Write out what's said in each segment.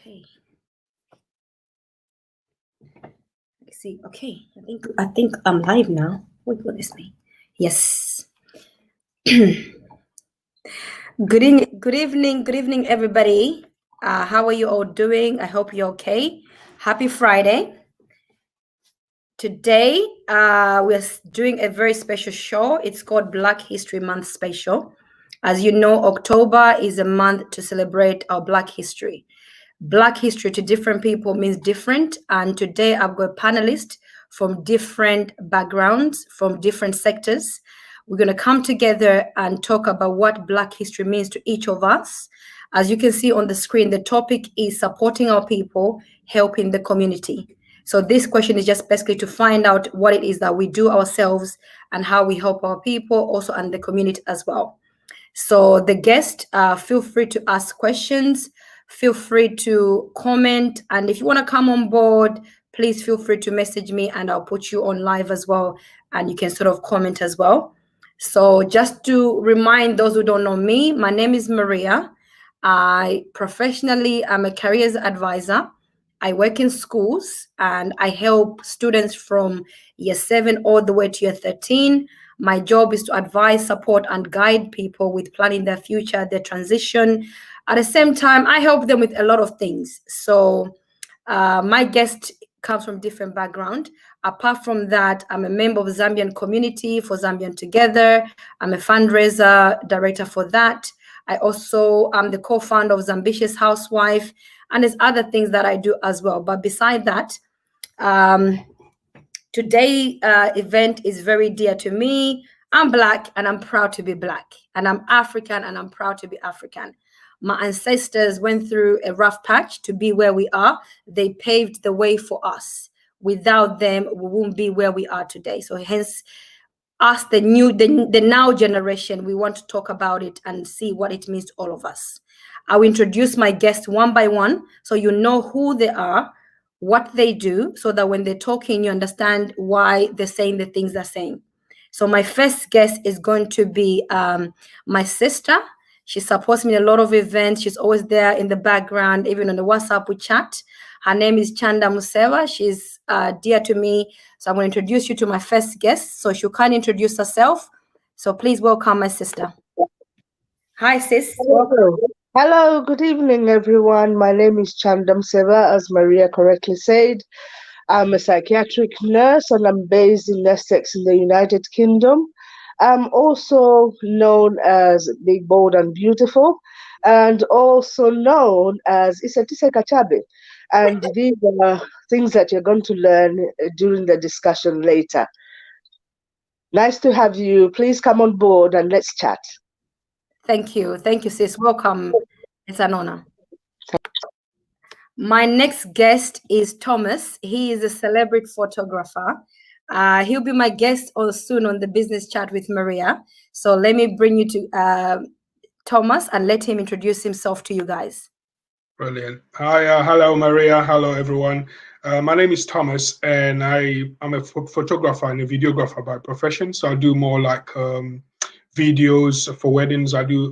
Okay. Let's see. Okay. I think I'm live now. What is me? Yes. Good evening, everybody. How are you all doing? I hope you're okay. Happy Friday. Today, we're doing a very special show. It's called Black History Month Special. As you know, October is a month to celebrate our Black history. Black history to different people means different. And today I've got panelists from different backgrounds, from different sectors. We're going to come together and talk about what Black history means to each of us. As you can see on the screen, the topic is supporting our people, helping the community. So this question is just basically to find out what it is that we do ourselves and how we help our people also and the community as well. So the guest, feel free to ask questions, feel free to comment. And if you want to come on board, please feel free to message me and I'll put you on live as well. And you can sort of comment as well. So just to remind those who don't know me, my name is Maria. I professionally am a careers advisor. I work in schools and I help students from year 7 all the way to year 13. My job is to advise, support, and guide people with planning their future, their transition. At the same time, I help them with a lot of things. So my guest comes from different background. Apart from that, I'm a member of the Zambian community for Zambian Together. I'm a fundraiser director for that. I also am the co-founder of Zambitious Housewife, and there's other things that I do as well. But beside that, today's event is very dear to me. I'm Black and I'm proud to be Black, and I'm African and I'm proud to be African. My ancestors went through a rough patch to be where we are. They paved the way for us. Without them, we won't be where we are today. So hence, us, the now generation, we want to talk about it and see what it means to all of us. I'll introduce my guests one by one so you know who they are, what they do, so that when they're talking, you understand why they're saying the things they're saying. So my first guest is going to be my sister. She supports me in a lot of events. She's always there in the background, even on the WhatsApp we chat. Her name is Chanda Musewa. She's dear to me. So I'm going to introduce you to my first guest. So she can introduce herself. So please welcome my sister. Hi, sis. Hello. Hello, good evening, everyone. My name is Chanda Musewa, as Maria correctly said. I'm a psychiatric nurse and I'm based in Essex in the United Kingdom. I'm also known as Big, Bold and Beautiful, and also known as Isetise Kachabe. And these are things that you're going to learn during the discussion later. Nice to have you. Please come on board and let's chat. Thank you. Thank you, sis. Welcome. It's an honor. My next guest is Thomas. He is a celebrity photographer. He'll be my guest soon on the business chat with Maria. So let me bring you to Thomas and let him introduce himself to you guys. Brilliant. Hi, hello, Maria. Hello, everyone. My name is Thomas, and I'm a photographer and a videographer by profession. So I do more like videos for weddings. I do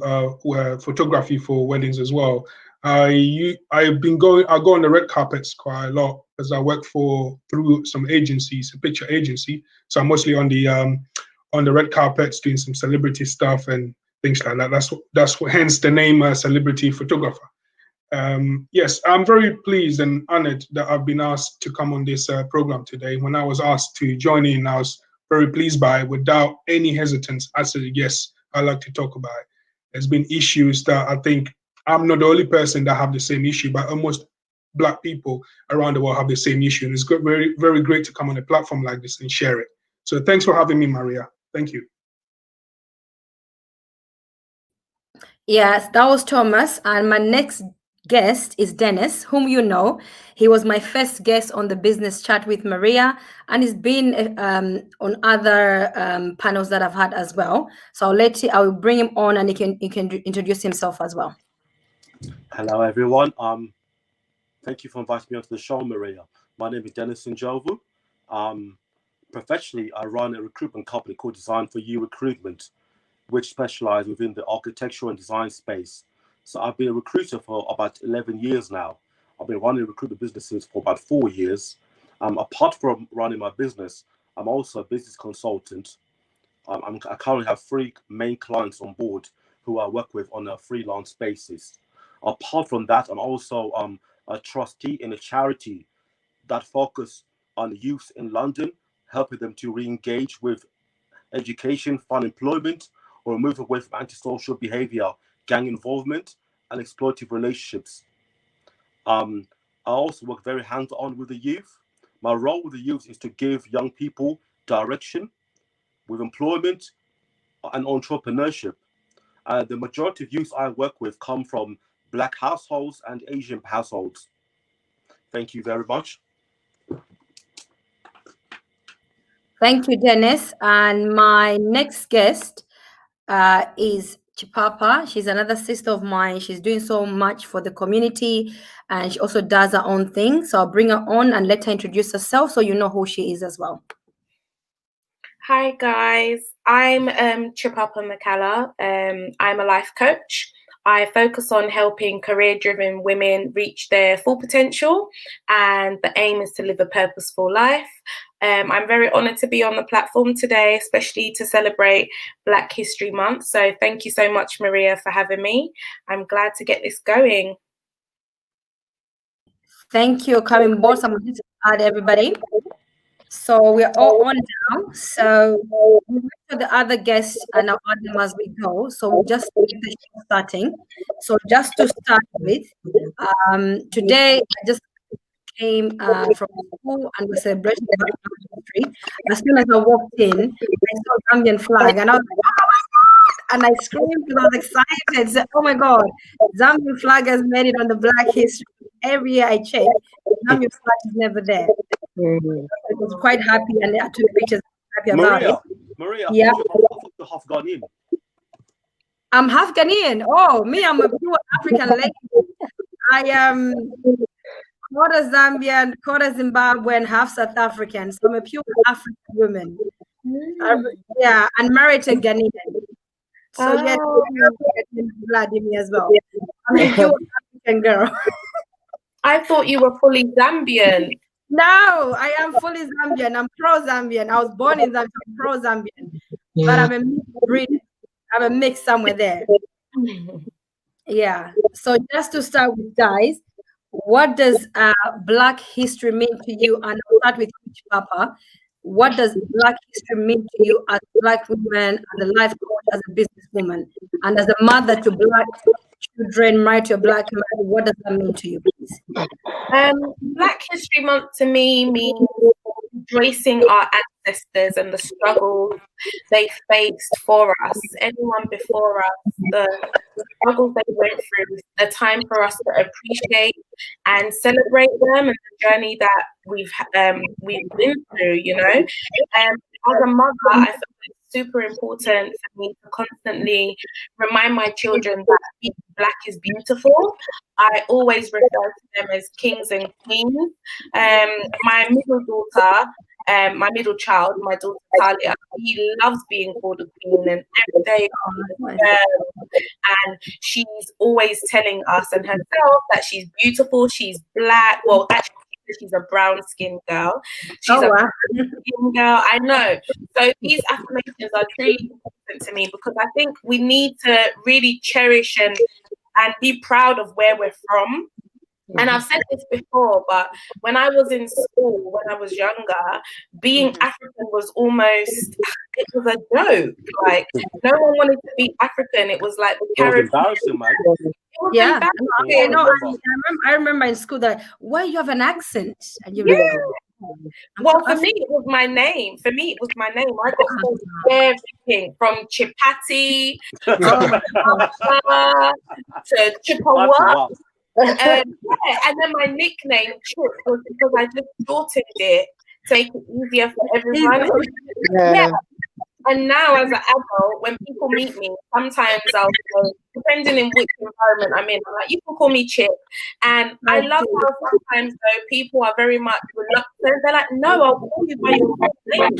photography for weddings as well. I go on the red carpets quite a lot because I work through some agencies, a picture agency. So I'm mostly on the red carpets doing some celebrity stuff and things like that. That's hence the name celebrity photographer. Yes, I'm very pleased and honored that I've been asked to come on this program today. When I was asked to join in, I was very pleased by it. Without any hesitance, I said, yes, I'd like to talk about it. There's been issues that I think I'm not the only person that have the same issue, but almost Black people around the world have the same issue. And it's very, very great to come on a platform like this and share it. So thanks for having me, Maria. Thank you. Yes, that was Thomas. And my next guest is Dennis, whom you know. He was my first guest on the business chat with Maria, and he's been on other panels that I've had as well. So I will bring him on, and he can introduce himself as well. Hello, everyone. Thank you for inviting me onto the show, Maria. My name is Dennis Njovu. Professionally, I run a recruitment company called Design for You Recruitment, which specializes within the architectural and design space. So I've been a recruiter for about 11 years now. I've been running recruitment businesses for about 4 years. Apart from running my business, I'm also a business consultant. I currently have 3 main clients on board who I work with on a freelance basis. Apart from that, I'm also a trustee in a charity that focus on youth in London, helping them to re-engage with education, fund employment, or move away from antisocial behavior, gang involvement, and exploitative relationships. I also work very hands-on with the youth. My role with the youth is to give young people direction with employment and entrepreneurship. The majority of youth I work with come from Black households and Asian households. Thank you very much. Thank you, Dennis. And my next guest is Chipapa. She's another sister of mine. She's doing so much for the community, and she also does her own thing. So I'll bring her on and let her introduce herself so you know who she is as well. Hi guys, I'm Chipapa Makala. I'm a life coach. I focus on helping career-driven women reach their full potential, and the aim is to live a purposeful life. I'm very honoured to be on the platform today, especially to celebrate Black History Month. So thank you so much, Maria, for having me. I'm glad to get this going. Thank you, coming board. I'm going to add everybody. So we're all on now. So we wait for the other guests and I'll add them as we go. So we'll just keep the show starting. So just to start with, today I just came from school and we're celebrating Black History. As soon as I walked in, I saw Zambian flag and I was like, oh my God! And I screamed because I was excited. Said, oh my God, Zambian flag has made it on the Black History. Every year I check, Zambian flag is never there. I was quite happy and I took pictures. Happy about it. Maria, yeah. I thought you're half Ghanaian. I'm half Ghanaian. Oh, me, I'm a pure African lady. I am quarter Zambian, quarter Zimbabwean, half South African. So I'm a pure African woman. Yeah, and married to Ghanaian. So yes, blood in me as well. I'm a pure African girl. I thought you were fully Zambian. No, I am fully Zambian. I'm pro-Zambian. I was born in Zambia, I'm pro-Zambian. But I'm a mixed breed. I'm a mix somewhere there. Yeah. So just to start with, guys, what does Black history mean to you? And I'll start with Papa. What does Black history mean to you as a Black woman, as a life coach, as a businesswoman, and as a mother to Black children, married to a Black man? What does that mean to you, please? Black History Month to me means embracing our ancestors and the struggles they faced for us, anyone before us, the struggles they went through, a time for us to appreciate and celebrate them and the journey that we've been through, you know. As a mother, I feel it's super important for me to constantly remind my children that being Black is beautiful. I always refer to them as kings and queens. My middle child, my daughter Talia, he loves being called a queen, and every day, and she's always telling us and herself that she's beautiful, she's Black. Well, actually, she's a brown-skinned girl. She's a brown-skinned girl. I know. So these affirmations are truly important to me because I think we need to really cherish and be proud of where we're from. And I've said this before, but when I was in school, when I was younger, being African was almost, it was a joke. Like, no one wanted to be African. It was like the Caribbean. Embarrassing, man. Yeah, okay, no, I remember in school that, why you have an accent? And you well, for me, it was my name. I got called everything from Chipati to Chippewa. And then my nickname Chip was because I just shortened it to make it easier for everyone. Yeah. And now as an adult, when people meet me, sometimes I'll say, depending in which environment I'm in, I'm like, you can call me Chip. And I love how sometimes though people are very much reluctant. They're like, no, I'll call you by your first name.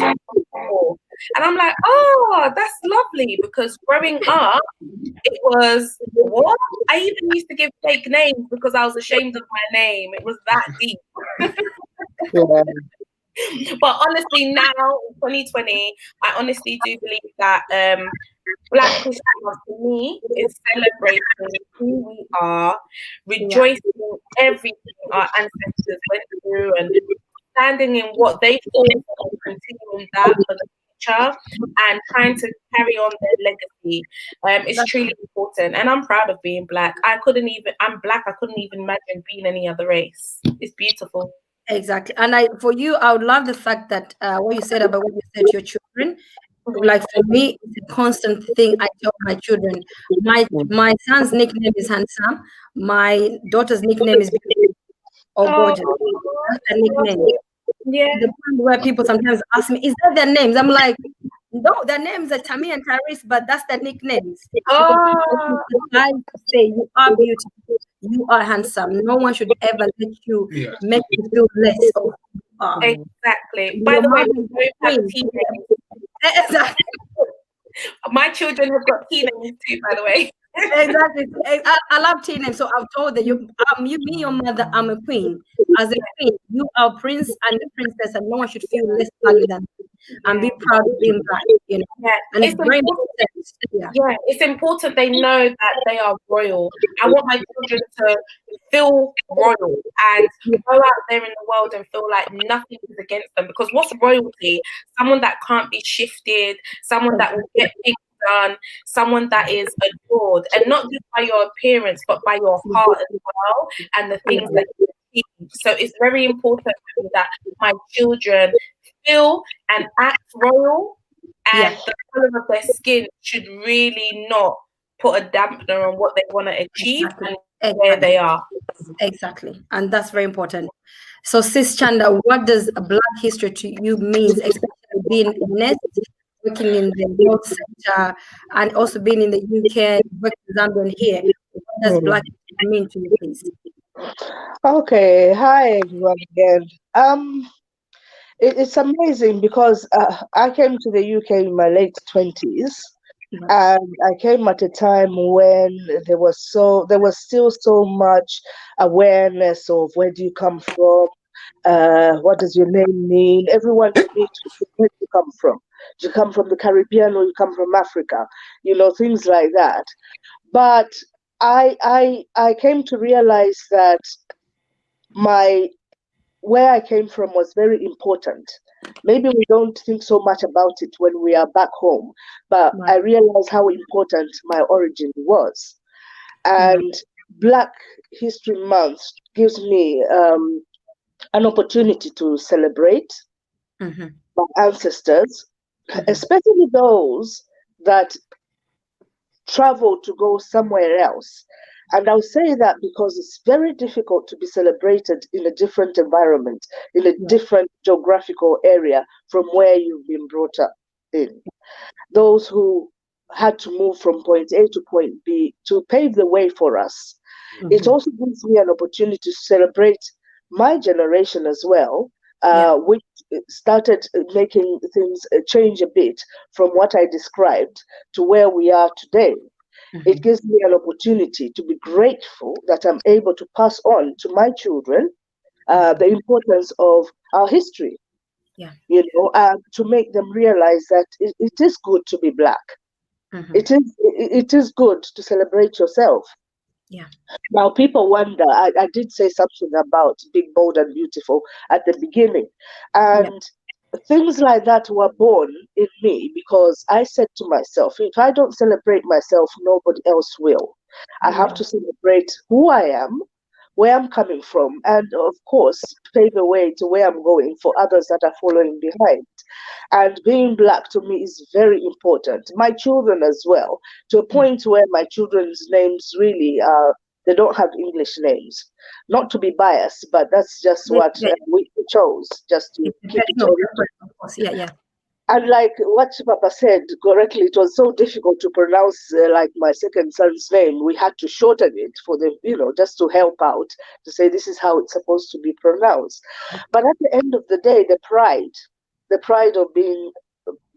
And I'm like, oh, that's lovely, because growing up, it was what? I even used to give fake names because I was ashamed of my name. It was that deep. Yeah. But honestly, now in 2020, I honestly do believe that Black History Month for me is celebrating who we are, rejoicing in everything our ancestors went through, and standing in what they fought for, and continuing that for the future, and trying to carry on their legacy. It's truly important, and I'm proud of being Black. I'm Black. I couldn't even imagine being any other race. It's beautiful. Exactly. And for you, I would love the fact that what you said about what you said to your children. Like for me, it's a constant thing I tell my children. My son's nickname is Handsome. My daughter's nickname is Beautiful or Gorgeous. That's their nickname. Yeah. The point where people sometimes ask me, "Is that their names?" I'm like, "No, their names are Tammy and Tyrese, but that's their nicknames." I say you are beautiful, you are handsome. No one should ever let you make you feel less of who you are. Exactly. By the way, we both have T names. Exactly. My children have got T names too, by the way. Exactly. I love T names. So I've told that you, me, your mother, I'm a queen. As a queen, you are prince and a princess, and no one should feel less value than you. And be proud of being Black, you know. Yeah, and it's very important. Yeah, it's important they know that they are royal. I want my children to feel royal and go out there in the world and feel like nothing is against them. Because what's royalty? Someone that can't be shifted, someone that will get things done, someone that is adored, and not just by your appearance, but by your heart as well, and the things that you achieve. So it's very important for me that my children feel and act royal, and the color of their skin should really not put a dampener on what they want to achieve and where they are. Exactly. And that's very important. So, Sis Chanda, what does a Black history to you means, especially being Nest, working in the health sector, and also being in the UK, working in Zambia and here? What does Black history mean to you, please? Okay. Hi, everyone again. It's amazing because I came to the UK in my late 20s, and I came at a time when there was still so much awareness of where do you come from, what does your name mean. Everyone needs to know where you come from. Do you come from the Caribbean or you come from Africa? Things like that. But I came to realize that where I came from was very important. Maybe we don't think so much about it when we are back home, but I realized how important my origin was. And Black History Month gives me an opportunity to celebrate my ancestors, especially those that travel to go somewhere else. And I'll say that because it's very difficult to be celebrated in a different environment, in a different geographical area from where you've been brought up in. Those who had to move from point A to point B to pave the way for us. It also gives me an opportunity to celebrate my generation as well, which started making things change a bit from what I described to where we are today. It gives me an opportunity to be grateful that I'm able to pass on to my children the importance of our history. To make them realize that it is good to be Black. It is good to celebrate yourself. Now people wonder. I did say something about big, bold, and beautiful at the beginning, and things like that were born in me because I said to myself, if I don't celebrate myself, nobody else will. I have to celebrate who I am, where I'm coming from, and of course, pave the way to where I'm going for others that are following behind. And being Black to me is very important. My children as well, to a point where my children's names really they don't have English names. Not to be biased, but that's just what we chose, just to keep it original. And like what Papa said correctly, it was so difficult to pronounce like my second son's name. We had to shorten it for the, just to help out, to say this is how it's supposed to be pronounced. But at the end of the day, the pride of being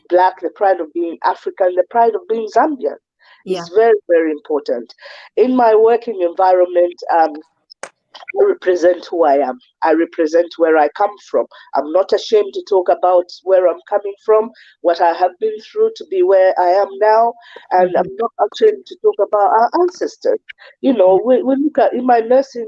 Black, the pride of being African, the pride of being Zambian is very, very important. In my working environment, I represent who I am. I represent where I come from. I'm not ashamed to talk about where I'm coming from, what I have been through to be where I am now, and I'm not ashamed to talk about our ancestors. You know, we look at in my nursing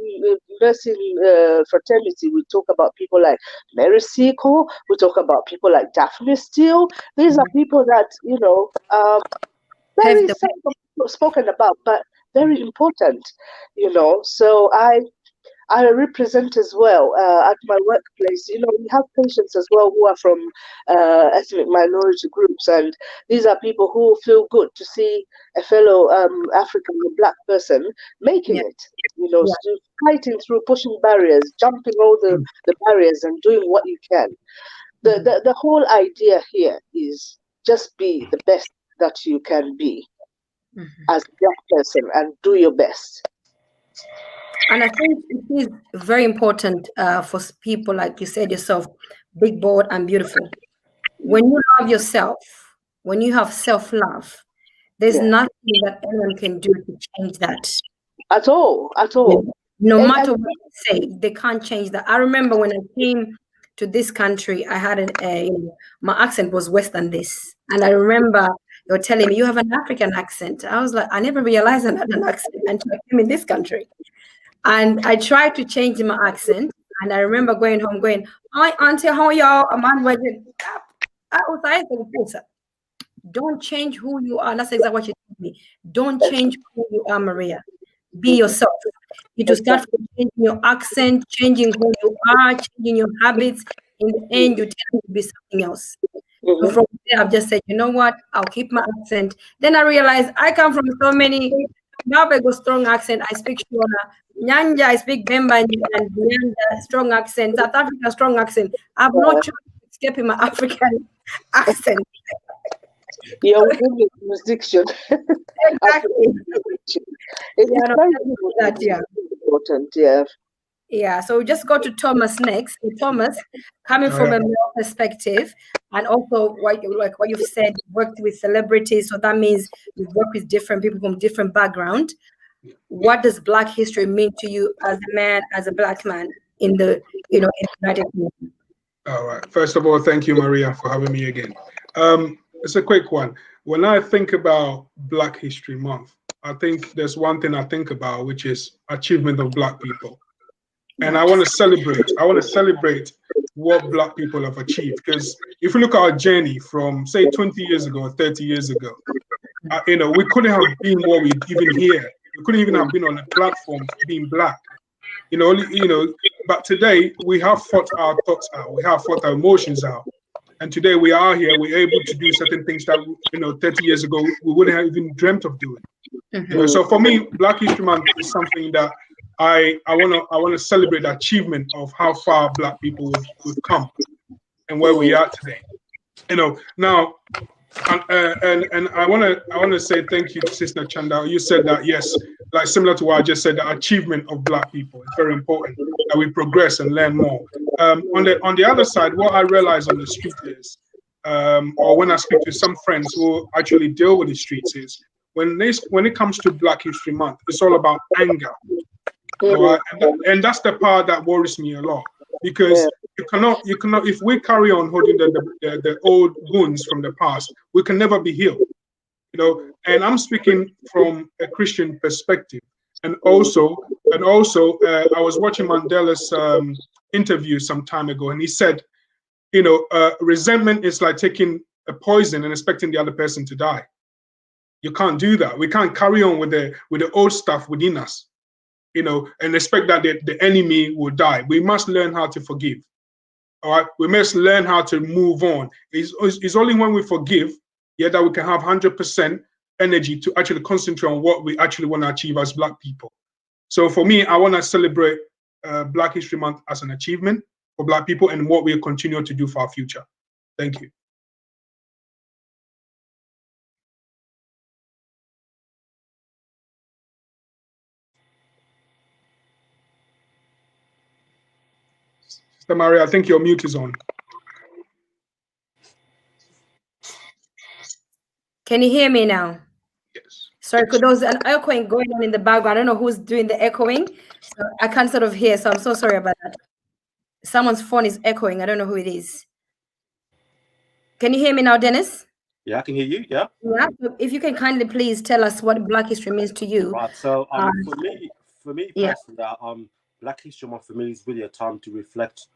fraternity, we talk about people like Mary Seacole, we talk about people like Daphne Steele. These are people that, you know, very seldom spoken about, but very important, you know. So I represent as well at my workplace. You know, we have patients as well who are from ethnic minority groups, and these are people who feel good to see a fellow African or Black person making it. You know, fighting through, pushing barriers, jumping all the barriers, and doing what you can. The whole idea here is just be the best that you can be as a Black person, and do your best. And I think it is very important for people, like you said yourself, big, bold, and beautiful. When you love yourself, when you have self-love, there's nothing that anyone can do to change that. At all, at all. No matter what you say, they can't change that. I remember when I came to this country, I had my accent was worse than this. And I remember they were telling me, you have an African accent. I was like, I never realized I had an accent until I came in this country. And I tried to change my accent. And I remember going home going, hi, auntie, how are y'all? Don't change who you are. That's exactly what you told me. Don't change who you are, Maria. Be yourself. You to start from changing your accent, changing who you are, changing your habits. In the end, you tend to be something else. So from there, I've just said, you know what? I'll keep my accent. Then I realized I come from so many. Nabego strong accent. I speak Shona. Nyanja, I speak Bemba and Nyanja, strong accent. South Africa, strong accent. I've not tried to escape my African accent. Yeah, within the jurisdiction. Exactly. Important, yeah. Yeah, so we just go to Thomas next. So Thomas, coming from a male perspective, and also what you've said, you worked with celebrities, so that means you work with different people from different background. What does Black history mean to you as a man, as a Black man in the United Kingdom? All right. First of all, thank you, Maria, for having me again. It's a quick one. When I think about Black History Month, I think there's one thing I think about, which is achievement of Black people. And I want to celebrate what Black people have achieved. Because if you look at our journey from, say, 20 years ago or 30 years ago, we couldn't have been what we even here. We couldn't even have been on a platform being Black. But today we have fought our thoughts out. We have fought our emotions out. And today we are here. We're able to do certain things that 30 years ago we wouldn't have even dreamt of doing. So for me, Black History Month is something that I want to celebrate the achievement of how far Black people we've come and where we are today. Now, and I want to say thank you to Sister Chanda. You said that, yes, like similar to what I just said, the achievement of Black people is very important, that we progress and learn more. On the other side, what I realize on the street is, or when I speak to some friends who actually deal with the streets, is when it comes to Black History Month, it's all about anger. Right? And that's the part that worries me a lot, because you cannot if we carry on holding the old wounds from the past, we can never be healed. And I'm speaking from a Christian perspective. And also I was watching Mandela's interview some time ago, and he said, resentment is like taking a poison and expecting the other person to die. You can't do that. We can't carry on with the old stuff within us, and expect that the enemy will die. We must learn how to forgive. All right, we must learn how to move on. It's only when we forgive, that we can have 100% energy to actually concentrate on what we actually want to achieve as Black people. So for me, I want to celebrate Black History Month as an achievement for Black people and what we'll continue to do for our future. Thank you. Sister Maria, I think your mute is on. Can you hear me now? Yes. Sorry, because there was an echoing going on in the background. I don't know who's doing the echoing, so I can't sort of hear. So I'm so sorry about that. Someone's phone is echoing. I don't know who it is. Can you hear me now, Dennis? Yeah, I can hear you. Yeah. Yeah. If you can kindly please tell us what Black History means to you. Right. So for me Yeah. personally, Black History Month for me is really a time to reflect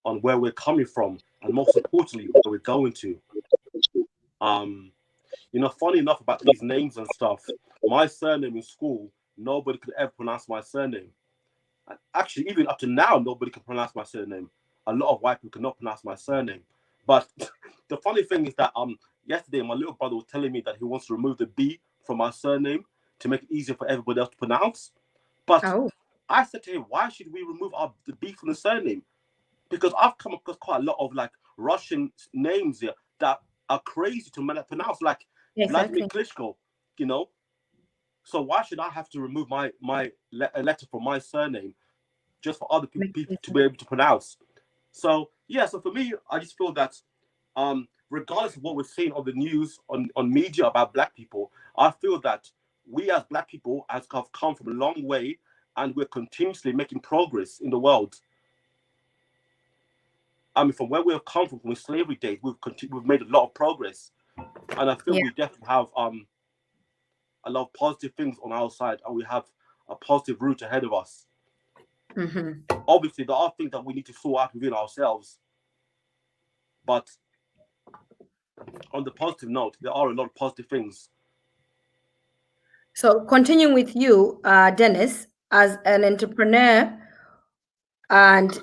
on where we're coming from, and most importantly, where we're going to. You know, funny enough about these names and stuff, my surname in school, nobody could ever pronounce my surname. And actually, even up to now, nobody can pronounce my surname. A lot of white people cannot pronounce my surname. But the funny thing is that yesterday my little brother was telling me that he wants to remove the B from my surname to make it easier for everybody else to pronounce. But Oh. I said to him, why should we remove the B from the surname? Because I've come across quite a lot of like Russian names here that are crazy to pronounce, like Vladimir Klitschko, you know. So why should I have to remove my letter from my surname just for other people to be able to pronounce? So yeah, so for me, I just feel that regardless of what we're seeing on the news, on media about Black people, I feel that we as Black people have come from a long way, and we're continuously making progress in the world. I mean, from where we have come from the slavery days, we've made a lot of progress, and I feel we definitely have a lot of positive things on our side, and we have a positive route ahead of us. Obviously, there are things that we need to sort out within ourselves, but on the positive note, there are a lot of positive things. So continuing with you, Dennis, as an entrepreneur and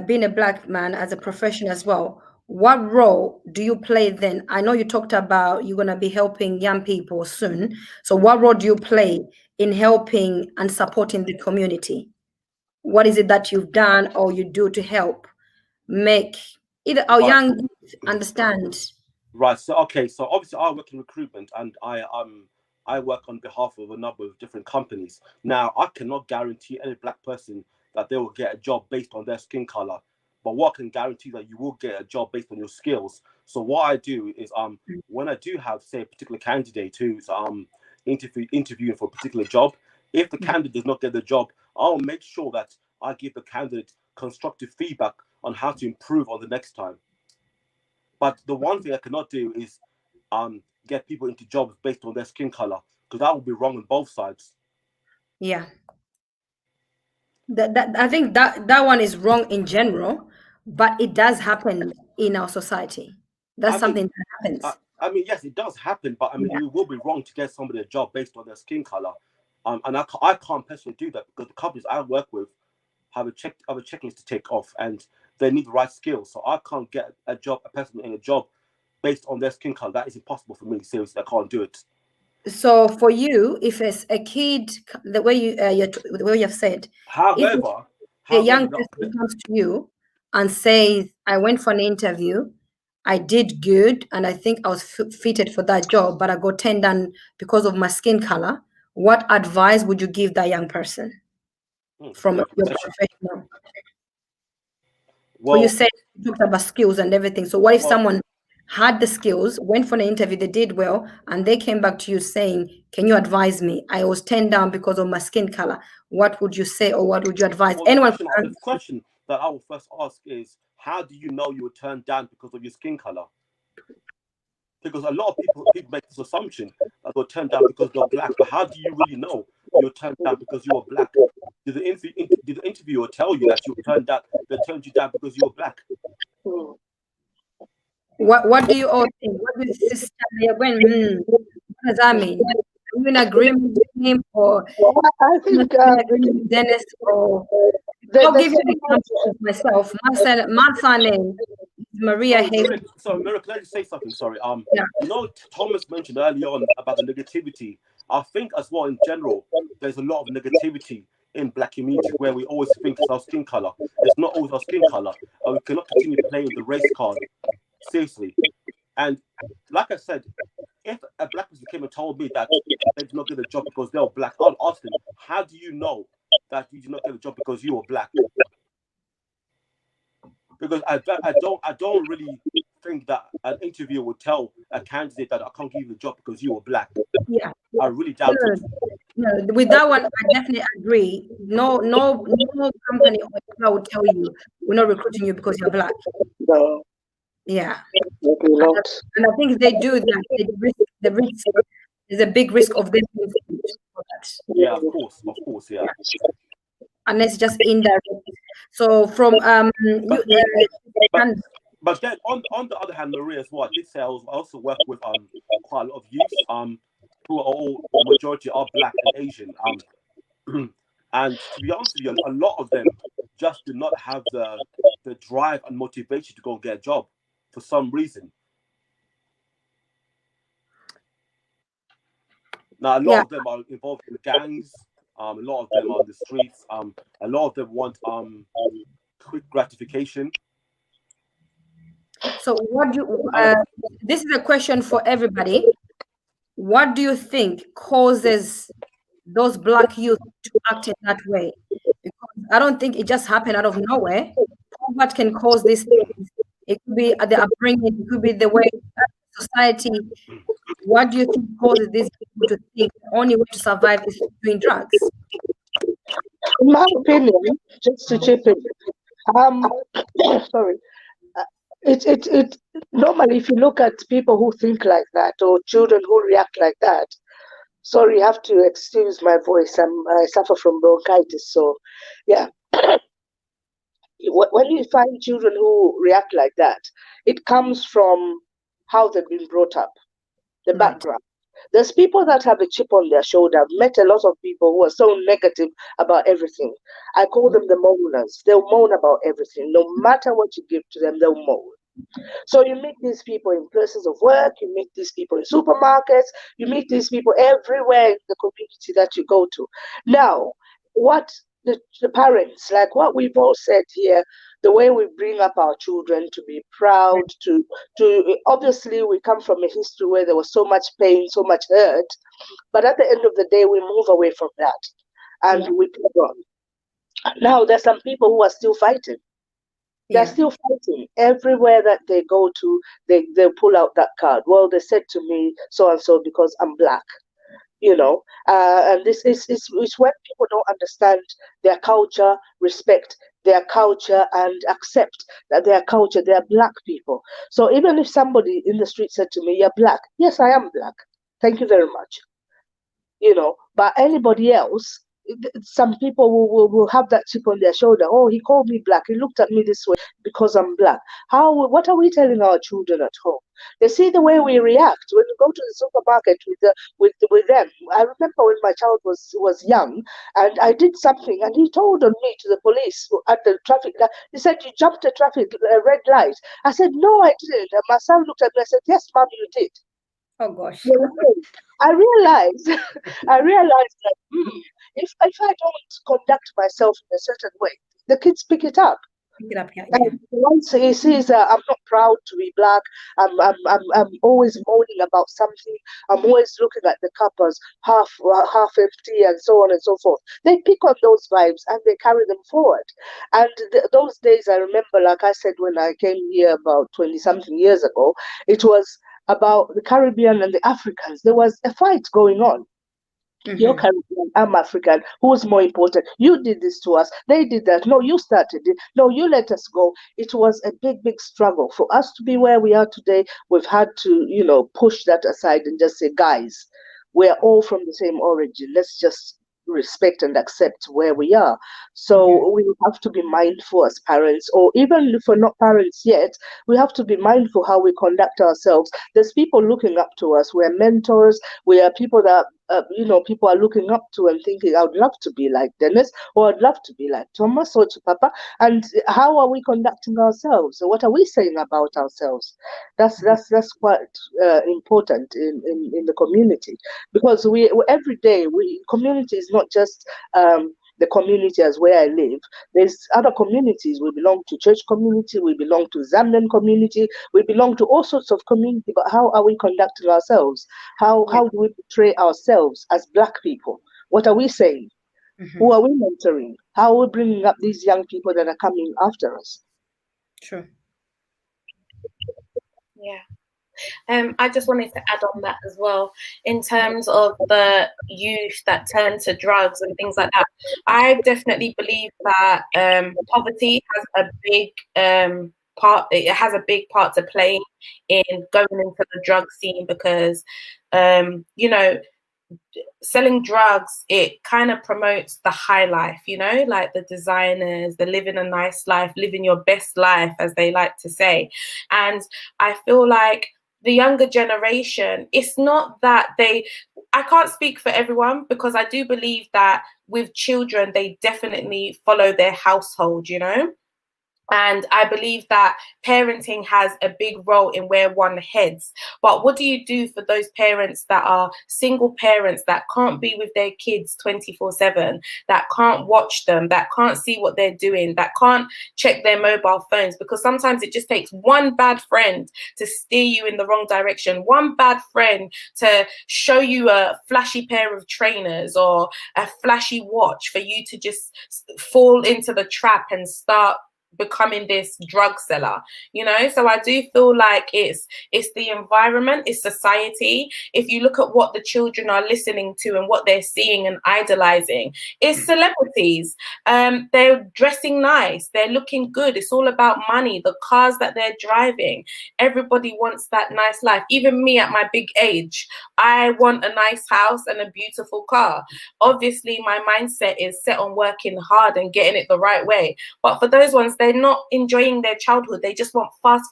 being a Black man as a profession as well, what role do you play then? I know you talked about you're going to be helping young people soon. So what role do you play in helping and supporting the community? What is it that you've done or you do to help make either our young youth understand? Right. So okay. So obviously, I work in recruitment, and I work on behalf of a number of different companies. Now, I cannot guarantee any Black person that they will get a job based on their skin color, but what I can guarantee that you will get a job based on your skills. So what I do is when I do have, say, a particular candidate who's interviewing for a particular job, if the candidate does not get the job, I'll make sure that I give the candidate constructive feedback on how to improve on the next time. But the one thing I cannot do is get people into jobs based on their skin color, because that would be wrong on both sides. Yeah. That I think that one is wrong in general, but it does happen in our society. That's something that happens. I mean, yes, it does happen, but I mean, it will be wrong to get somebody a job based on their skin color. And I can't personally do that because the companies I work with have a checklist to take off, and they need the right skills. So I can't get a person in a job based on their skin color. That is impossible for me. Seriously, I can't do it. So for you, if it's a kid, the way the way you've said, however, a young person comes to you and says, "I went for an interview, I did good, and I think I was fitted for that job, but I got turned down because of my skin color," what advice would you give that young person from your professional? Well, you said you talked about skills and everything. So what if someone had the skills, went for an interview, they did well, and they came back to you saying, "Can you advise me? I was turned down because of my skin color." What would you say, or what would you advise? The question that I will first ask is, how do you know you were turned down because of your skin color? Because a lot of people make this assumption that they're turned down because they're Black, but how do you really know you're turned down because you are Black? Did the interviewer tell you that you were turned down? They turned you down because you were Black. What do you all think? What do sister what does that mean? Are you in agreement with him, or I think with Dennis, or I'll give you an example of myself. My surname is Maria Hayes. So, Mira, can I just say something? Sorry. You know, Thomas mentioned early on about the negativity. I think as well, in general, there's a lot of negativity in Black community where we always think it's our skin color. It's not always our skin color, and we cannot continue playing the race card. Seriously. And like I said, if a Black person came and told me that they did not get a job because they were Black, I'll ask them, how do you know that you did not get a job because you were Black? Because I don't really think that an interviewer would tell a candidate that I can't give you the job because you were black. Yeah. I really doubt it. No, with that one, I definitely agree. No company or employer will tell you we're not recruiting you because you're black. No, Yeah. maybe not. And I think if they do that, the risk there's a big risk of them being sued for that. Yeah, of course, yeah. Unless it's just indirect. So from But then on the other hand, Maria, as well, I did say I also work with quite a lot of youth who are all, the majority are black and Asian. And to be honest with you, a lot of them just do not have the drive and motivation to go and get a job for some reason. Now, a lot of them are involved in gangs. A lot of them are on the streets. A lot of them want quick gratification. So what do you, this is a question for everybody. What do you think causes those black youth to act in that way? Because I don't think it just happened out of nowhere. What can cause these things? It could be the upbringing, it could be the way society. What do you think causes these people to think the only way to survive is doing drugs? In my opinion, just to chip in, sorry, it normally, if you look at people who think like that or children who react like that, sorry, you have to excuse my voice. I suffer from bronchitis, so yeah. When you find children who react like that, it comes from how they've been brought up, the background. There's people that have a chip on their shoulder. I've met a lot of people who are so negative about everything. I call them the moaners. They'll moan about everything. No matter what you give to them, they'll moan. So you meet these people in places of work, you meet these people in supermarkets, you meet these people everywhere in the community that you go to. Now, what the parents, like what we've all said here, the way we bring up our children to be proud, to obviously we come from a history where there was so much pain, so much hurt, but at the end of the day, we move away from that and we play on. Now, there's some people who are still fighting. They're still fighting. Everywhere that they go to, they pull out that card. Well, they said to me so and so because I'm black, and this is when people don't understand their culture, respect their culture, and accept that their culture, they are black people. So even if somebody in the street said to me, "You're black," yes, I am black. Thank you very much. But anybody else, some people will have that chip on their shoulder. Oh, he called me black. He looked at me this way because I'm black. What are we telling our children at home? They see the way we react when we go to the supermarket with them. I remember when my child was young, and I did something, and he told on me to the police at the traffic light. He said, "You jumped a red light." I said, "No, I didn't." And my son looked at me. I said, "Yes, Mom, you did." Oh gosh. I realized that if I don't conduct myself in a certain way, the kids pick it up. And once he sees I'm not proud to be black, I'm always moaning about something, I'm always looking at the cup as half empty and so on and so forth. They pick on those vibes and they carry them forward. And those days, I remember, like I said, when I came here about 20-something years ago, it was about the Caribbean and the Africans. There was a fight going on. You're Caribbean, I'm African. Who's more important? You did this to us. They did that. No, you started it. No, you let us go. It was a big, big struggle. For us to be where we are today, we've had to, push that aside and just say, guys, we're all from the same origin. Let's just respect and accept where we are. So we have to be mindful as parents, or even if we're not parents yet, we have to be mindful how we conduct ourselves. There's people looking up to us. We're mentors. We are people that people are looking up to and thinking, I would love to be like Dennis, or I'd love to be like Thomas or Papa. And how are we conducting ourselves? What are we saying about ourselves? That's quite important in the community, because we every day community is not just the community as where I live. There's other communities. We belong to church community, we belong to Zambian community, we belong to all sorts of community, but how are we conducting ourselves? How do we portray ourselves as black people? What are we saying? Who are we mentoring? How are we bringing up these young people that are coming after us? True. Yeah. I just wanted to add on that as well, in terms of the youth that turn to drugs and things like that. I definitely believe that poverty has a big part. It has a big part to play in going into the drug scene, because you know, selling drugs, it kind of promotes the high life, you know, like the designers, the living a nice life, living your best life, as they like to say. And I feel like the younger generation, it's not that I can't speak for everyone, because I do believe that with children, they definitely follow their household, you know. And I believe that parenting has a big role in where one heads. But what do you do for those parents that are single parents, that can't be with their kids 24/7, that can't watch them, that can't see what they're doing, that can't check their mobile phones? Because sometimes it just takes one bad friend to steer you in the wrong direction, one bad friend to show you a flashy pair of trainers or a flashy watch for you to just fall into the trap and start becoming this drug seller, you know. So I do feel like it's the environment, it's society. If you look at what the children are listening to and what they're seeing and idolizing, it's celebrities. They're dressing nice, they're looking good, it's all about money, the cars that they're driving. Everybody wants that nice life. Even me at my big age, I want a nice house and a beautiful car. Obviously my mindset is set on working hard and getting it the right way. But for those ones, they're not enjoying their childhood. They just want fast.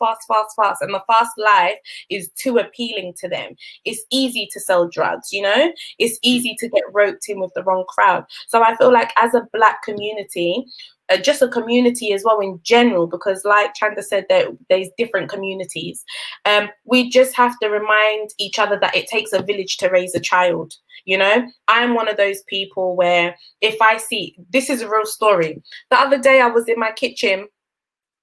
And the fast life is too appealing to them. It's easy to sell drugs, you know? It's easy to get roped in with the wrong crowd. So I feel like as a Black community, just a community as well in general, because like Chanda said, there's different communities. We just have to remind each other that it takes a village to raise a child. You know, I'm one of those people where if I see, this is a real story. The other day I was in my kitchen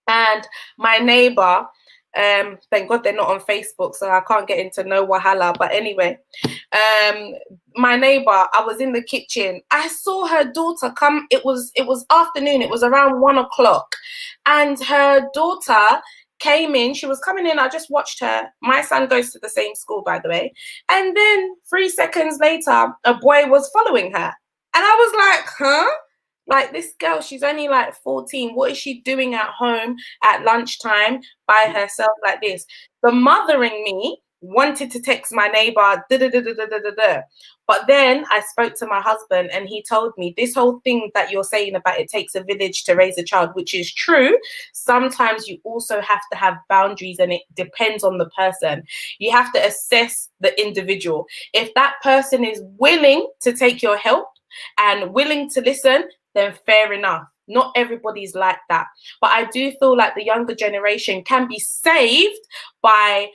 and my neighbor, thank God they're not on Facebook, so I can't get into no wahala. But anyway, my neighbor, I was in the kitchen. I saw her daughter come. It was afternoon. It was around 1 o'clock, and her daughter came in. She was coming in. I just watched her. My son goes to the same school, by the way. And then 3 seconds later, a boy was following her, and I was like, huh? Like, this girl, she's only like 14. What is she doing at home at lunchtime by herself like this? The mother in me wanted to text my neighbor, but then I spoke to my husband and he told me this whole thing that you're saying about it takes a village to raise a child, which is true. Sometimes you also have to have boundaries, and it depends on the person. You have to assess the individual. If that person is willing to take your help and willing to listen, then fair enough. Not everybody's like that. But I do feel like the younger generation can be saved by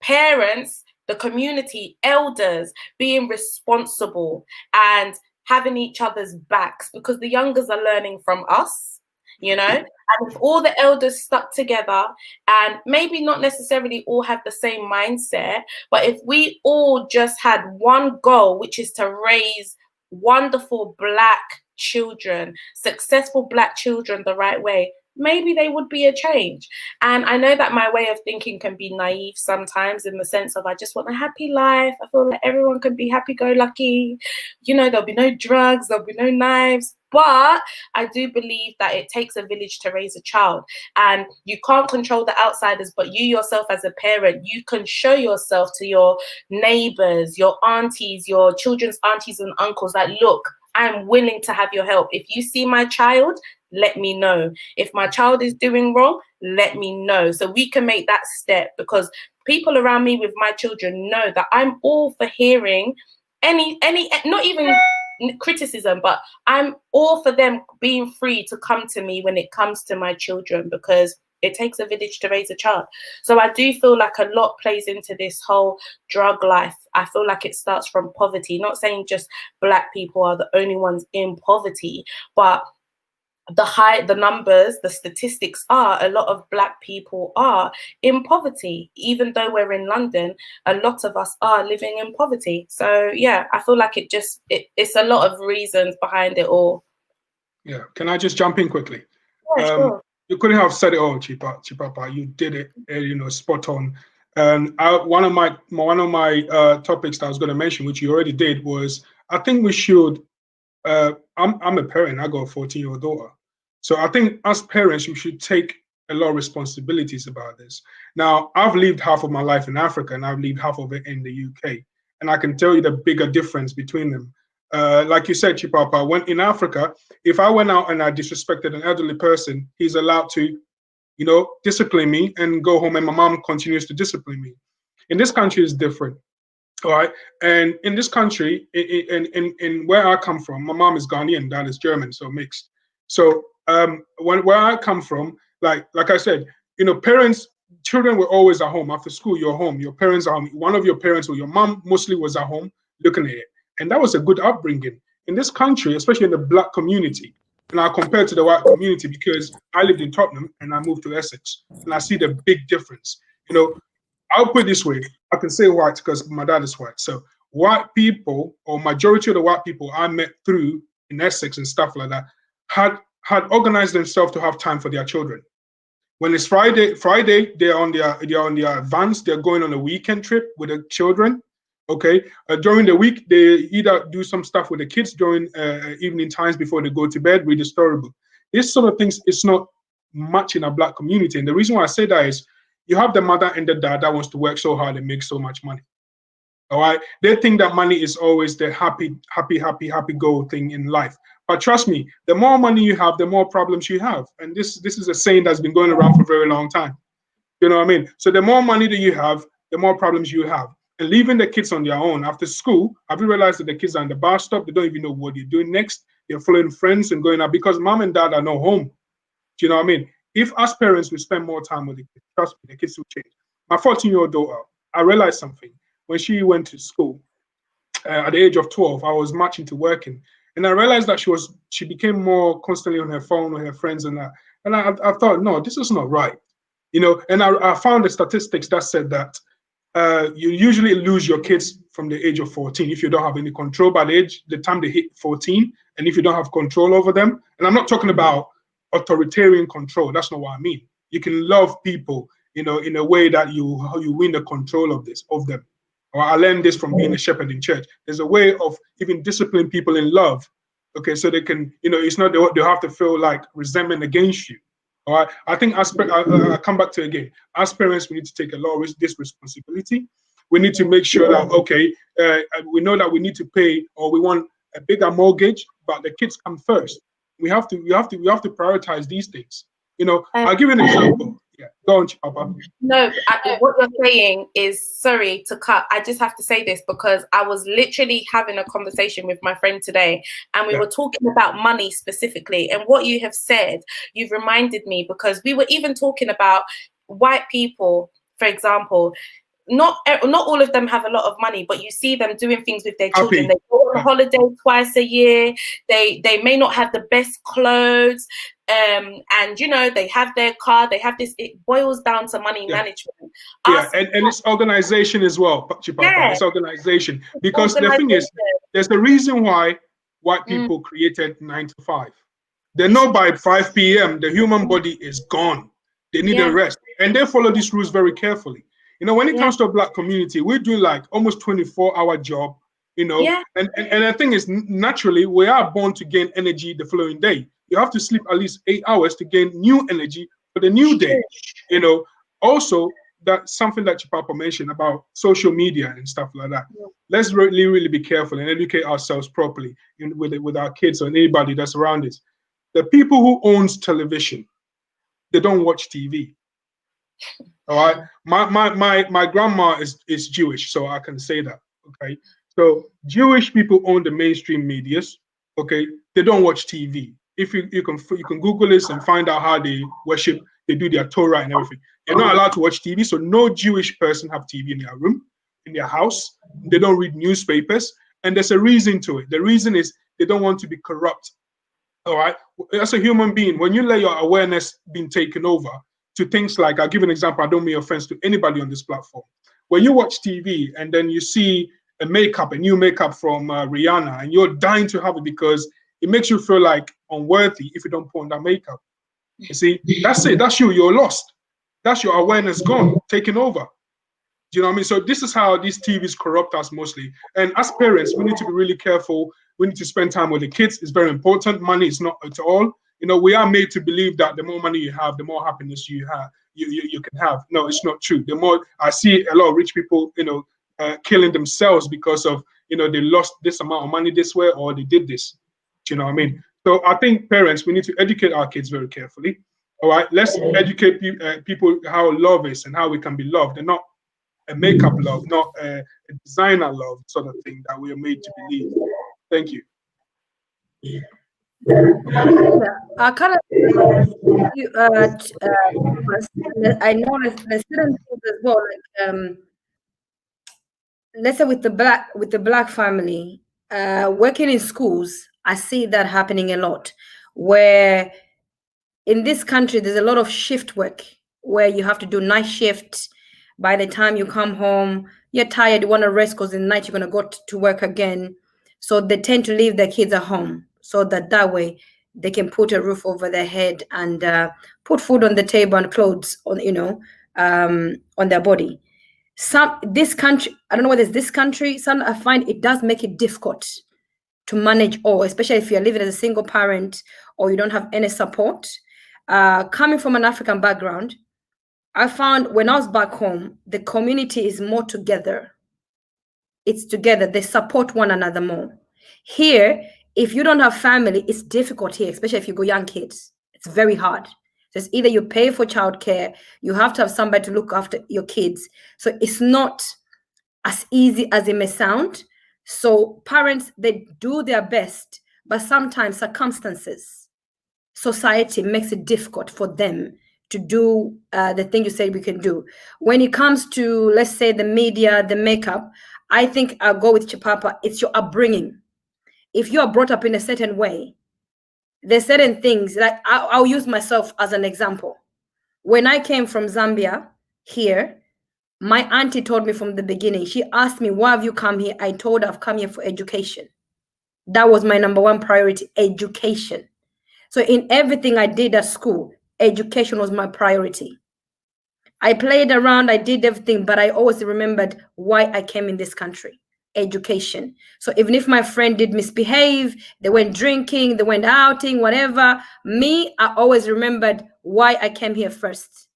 parents, the community, elders being responsible and having each other's backs, because the youngers are learning from us, you know. And if all the elders stuck together, and maybe not necessarily all have the same mindset, but if we all just had one goal, which is to raise wonderful Black children, successful Black children the right way, maybe they would be a change. And I know that my way of thinking can be naive sometimes, in the sense of I just want a happy life. I feel like everyone can be happy-go-lucky. You know, there'll be no drugs, there'll be no knives. But I do believe that it takes a village to raise a child, and you can't control the outsiders, but you yourself as a parent, you can show yourself to your neighbors, your aunties, your children's aunties and uncles, that look, I'm willing to have your help. If you see my child, let me know. If my child is doing wrong, let me know, so we can make that step. Because people around me with my children know that I'm all for hearing any not even criticism, but I'm all for them being free to come to me when it comes to my children, because it takes a village to raise a child. So I do feel like a lot plays into this whole drug life. I feel like it starts from poverty. Not saying just Black people are the only ones in poverty, but the numbers, the statistics are a lot of Black people are in poverty. Even though we're in London, a lot of us are living in poverty. So yeah, I feel like it's a lot of reasons behind it all. Yeah, can I just jump in quickly? Yeah, sure. You couldn't have said it all, Chipa, but you did it, you know, spot on. And one of my topics that I was going to mention, which you already did, was I think we should. I'm a parent. I got a 14-year-old daughter, so I think as parents we should take a lot of responsibilities about this. Now, I've lived half of my life in Africa, and I've lived half of it in the UK, and I can tell you the bigger difference between them. Like you said, Chipapa, when in Africa, if I went out and I disrespected an elderly person, he's allowed to, discipline me and go home, and my mom continues to discipline me. In this country, it's different. All right. And in this country, in where I come from, my mom is Ghanaian, dad is German, so mixed. So where I come from, like I said, children were always at home. After school, you're home. Your parents are home. One of your parents or your mom mostly was at home looking at it. And that was a good upbringing. In this country, especially in the Black community, and I compare to the white community because I lived in Tottenham and I moved to Essex, and I see the big difference. I'll put it this way. I can say white because my dad is white. So white people, or majority of the white people I met through in Essex and stuff like that, had organized themselves to have time for their children. When it's Friday, they're on their vans. They're going on a weekend trip with the children. Okay. During the week, they either do some stuff with the kids during evening times before they go to bed, read the storybook. This sort of things, it's not much in a Black community. And the reason why I say that is you have the mother and the dad that wants to work so hard and make so much money. All right. They think that money is always the happy go thing in life. But trust me, the more money you have, the more problems you have. And this is a saying that's been going around for a very long time. You know what I mean? So the more money that you have, the more problems you have. And leaving the kids on their own after school, have you realized that the kids are on the bus stop? They don't even know what they're doing next. They're following friends and going out because mom and dad are not home. Do you know what I mean? If as parents we spend more time with the kids, trust me, the kids will change. My 14-year-old daughter, I realized something. When she went to school, at the age of 12, I was much into working. And I realized that she became more constantly on her phone with her friends and that. And I thought, no, this is not right. And I found the statistics that said that you usually lose your kids from the age of 14 if you don't have any control by the time they hit 14, and if you don't have control over them. And I'm not talking about authoritarian control. That's not what I mean. You can love people, in a way that you win the control of them. Or I learned this from being a shepherd in church. There's a way of even disciplining people in love. Okay, so they can, it's not they have to feel like resentment against you. All right. I think I come back to it again. As parents, we need to take a lot of this responsibility. We need to make sure that we know that we need to pay, or we want a bigger mortgage, but the kids come first. We have to prioritize these things. I'll give you an example. Yeah, go on, Papa. No, what you're saying is, sorry to cut. I just have to say this because I was literally having a conversation with my friend today, and we were talking about money specifically. And what you have said, you've reminded me, because we were even talking about white people, for example. Not all of them have a lot of money, but you see them doing things with their children. They go on a holiday twice a year. They may not have the best clothes, and they have their car. They have this. It boils down to money management. And it's organization as well, Chipapa. It's organization, because the thing is, there's a reason why white people created 9 to 5. They know by 5 p.m. the human body is gone. They need a rest, and they follow these rules very carefully. When it comes to a Black community, we're doing like almost 24-hour job, and the thing is, naturally, we are born to gain energy the following day. You have to sleep at least 8 hours to gain new energy for the new day. Also, that's something that Chipapa mentioned about social media and stuff like that. Let's really, really be careful and educate ourselves properly with our kids or anybody that's around us. The people who owns television, they don't watch TV. All right, my grandma is Jewish, so I can say that. Okay, so Jewish people own the mainstream medias. Okay, they don't watch TV. If you can Google this and find out how they worship, they do their Torah and everything. They're not allowed to watch TV, so no Jewish person have TV in their room, in their house. They don't read newspapers, and there's a reason to it. The reason is they don't want to be corrupt. All right, as a human being, when you let your awareness being taken over to things like, I'll give an example, I don't mean offense to anybody on this platform. When you watch TV and then you see a new makeup from Rihanna, and you're dying to have it because it makes you feel like unworthy if you don't put on that makeup. You see, that's it. That's you're lost. That's your awareness gone, taken over. Do you know what I mean? So this is how these TVs corrupt us mostly. And as parents, we need to be really careful. We need to spend time with the kids. It's very important. Money is not at all. You know, we are made to believe that the more money you have, the more happiness you have. You can have. No, it's not true. The more I see a lot of rich people, you know, killing themselves because of, you know, they lost this amount of money this way or they did this. Do you know what I mean? So I think parents, we need to educate our kids very carefully. All right, let's educate people how love is and how we can be loved, and not a makeup love, not a designer love sort of thing that we are made to believe. Thank you. I kind of I know there's certain things as well, like let's say with the black family, working in schools, I see that happening a lot, where in this country there's a lot of shift work where you have to do night shifts. By the time you come home, you're tired, you want to rest because in the night you're going to go to work again. So they tend to leave their kids at home so that way they can put a roof over their head and put food on the table and clothes on, you know, on their body. This country, I don't know whether it's this country, some I find it does make it difficult to manage all, especially if you're living as a single parent or you don't have any support. Coming from an African background, I found when I was back home, the community is more together. It's together. They support one another more. Here, if you don't have family, it's difficult here, especially if you go young kids. It's very hard. So it's either you pay for childcare, you have to have somebody to look after your kids. So it's not as easy as it may sound. So parents, they do their best, but sometimes circumstances, society makes it difficult for them to do the thing you say we can do. When it comes to, let's say, the media, the makeup, I think I'll go with Chipapa. It's your upbringing. If you are brought up in a certain way, there's certain things, like I'll use myself as an example. When I came from Zambia here, my auntie told me from the beginning, she asked me, why have you come here? I told her I've come here for education. That was my number one priority, education. So in everything I did at school, education was my priority. I played around, I did everything, but I always remembered why I came in this country, education. So even if my friend did misbehave, they went drinking, they went outing, whatever, me, I always remembered why I came here first.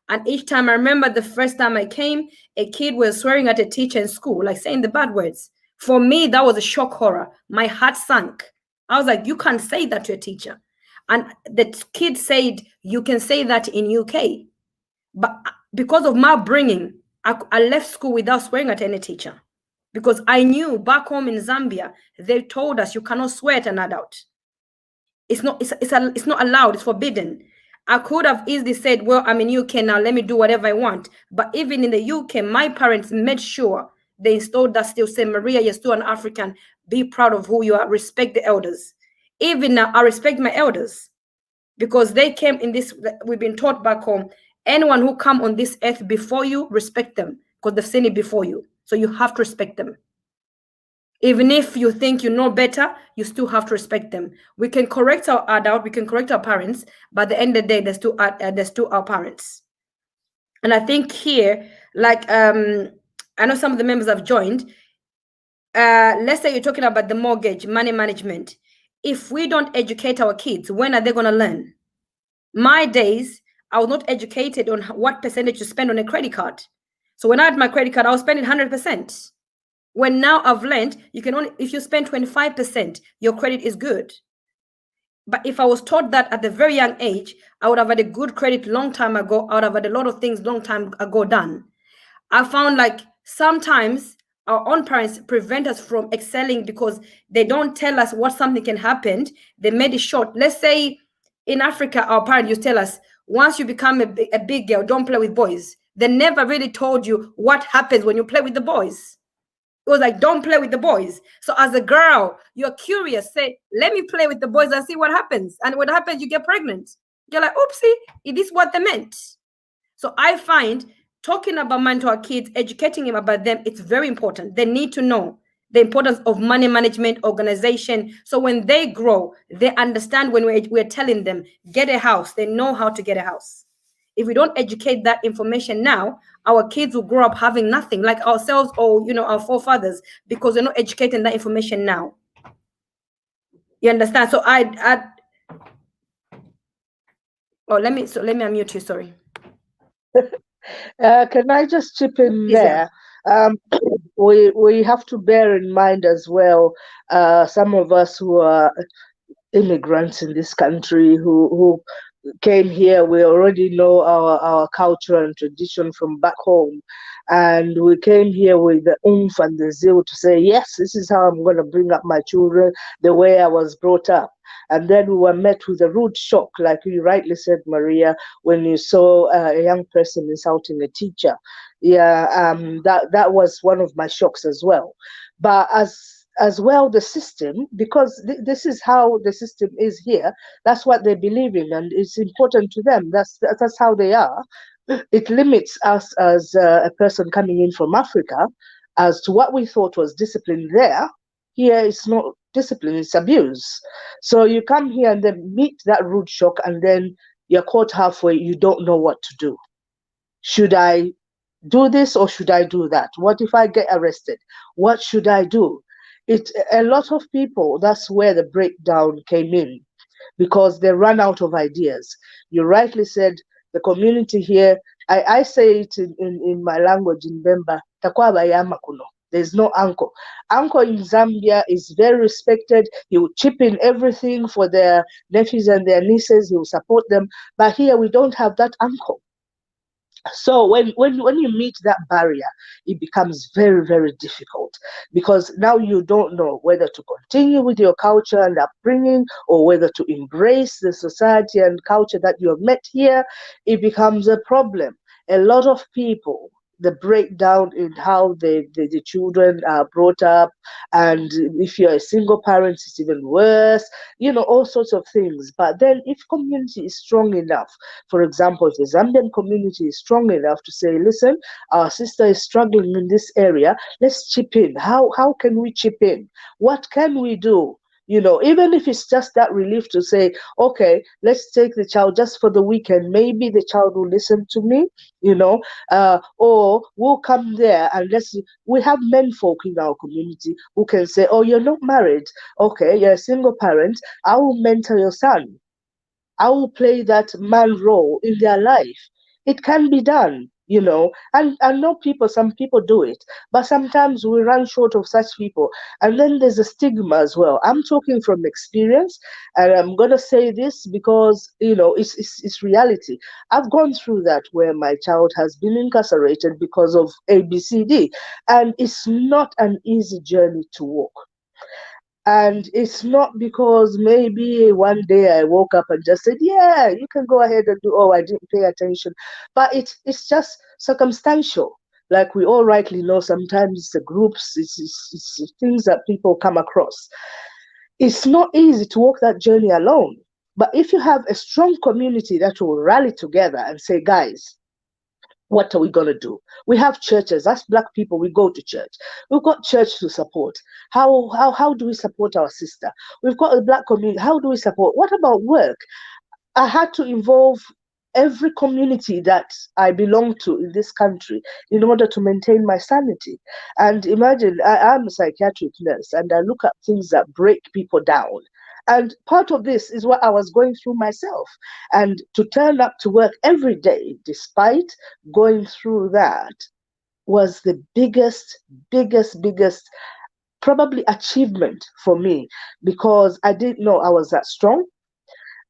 And each time I remember the first time I came, a kid was swearing at a teacher in school, like saying the bad words. For me, that was a shock horror. My heart sank. I was like, you can't say that to a teacher. And the kid said, you can say that in UK. But because of my bringing, I left school without swearing at any teacher. Because I knew back home in Zambia, they told us you cannot swear at an adult. It's not allowed, it's forbidden. I could have easily said, well, I'm in UK now, let me do whatever I want. But even in the UK, my parents made sure they installed that still say, Maria, you're still an African, be proud of who you are, respect the elders. Even now, I respect my elders because they came in this, we've been taught back home, anyone who come on this earth before you, respect them because they've seen it before you. So you have to respect them. Even if you think you know better, you still have to respect them. We can correct our adult, we can correct our parents, but at the end of the day, they're still our parents. And I think here, like, I know some of the members have joined. Let's say you're talking about the mortgage, money management. If we don't educate our kids, when are they going to learn? My days, I was not educated on what percentage to spend on a credit card. So when I had my credit card, I was spending 100%. When now I've learned, you can only, if you spend 25%, your credit is good. But if I was taught that at a very young age, I would have had a good credit long time ago. I would have had a lot of things long time ago done. I found like sometimes our own parents prevent us from excelling because they don't tell us what something can happen. They made it short. Let's say in Africa, our parents used to tell us, once you become a big girl, don't play with boys. They never really told you what happens when you play with the boys. It was like, don't play with the boys. So as a girl, you're curious, say, let me play with the boys and see what happens. And what happens, you get pregnant. You're like, oopsie, it is what they meant. So I find talking about money to our kids, educating them about them, it's very important. They need to know the importance of money management, organization. So when they grow, they understand when we're telling them, get a house, they know how to get a house. If we don't educate that information now, our kids will grow up having nothing, like ourselves or our forefathers, because we're not educating that information now. You understand? So let me unmute you. Sorry. Can I just chip in Please, yeah. there? We have to bear in mind as well, some of us who are immigrants in this country who came here, we already know our culture and tradition from back home. And we came here with the oomph and the zeal to say, yes, this is how I'm going to bring up my children, the way I was brought up. And then we were met with a rude shock, like you rightly said, Maria, when you saw a young person insulting a teacher. Yeah, that was one of my shocks as well. But as well, the system, because this is how the system is here, that's what they believe in, and it's important to them. That's how they are. It limits us as a person coming in from Africa as to what we thought was discipline there. Here it's not discipline, it's abuse. So you come here and then meet that rude shock, and then you're caught halfway, you don't know what to do. Should I do this or should I do that? What if I get arrested? What should I do? A lot of people, that's where the breakdown came in, because they run out of ideas. You rightly said the community here, I say it in my language in Bemba, takwaba yama kuno. There's no uncle. Uncle in Zambia is very respected. He will chip in everything for their nephews and their nieces. He will support them. But here we don't have that uncle. So when you meet that barrier, it becomes very, very difficult, because now you don't know whether to continue with your culture and upbringing or whether to embrace the society and culture that you have met here. It becomes a problem. A lot of people, the breakdown in how the children are brought up, and if you're a single parent, it's even worse, all sorts of things. But then if community is strong enough, for example, if the Zambian community is strong enough to say, listen, our sister is struggling in this area, let's chip in. How can we chip in? What can we do? Even if it's just that relief to say, okay, let's take the child just for the weekend. Maybe the child will listen to me, or we'll come there and we have men folk in our community who can say, oh, you're not married. Okay, you're a single parent. I will mentor your son. I will play that man role in their life. It can be done, and I know some people do it, but sometimes we run short of such people. And then there's a stigma as well. I'm talking from experience, and I'm going to say this because, it's reality. I've gone through that, where my child has been incarcerated because of ABCD, and it's not an easy journey to walk. And it's not because maybe one day I woke up and just said, yeah, you can go ahead and do, oh, I didn't pay attention. But it's just circumstantial. Like we all rightly know, sometimes it's the groups, it's things that people come across. It's not easy to walk that journey alone. But if you have a strong community that will rally together and say, guys, what are we going to do? We have churches. As Black people, we go to church. We've got church to support. How do we support our sister? We've got a Black community. How do we support? What about work? I had to involve every community that I belong to in this country in order to maintain my sanity. And imagine, I'm a psychiatric nurse, and I look at things that break people down. And part of this is what I was going through myself. And to turn up to work every day, despite going through that, was the biggest, probably achievement for me, because I didn't know I was that strong.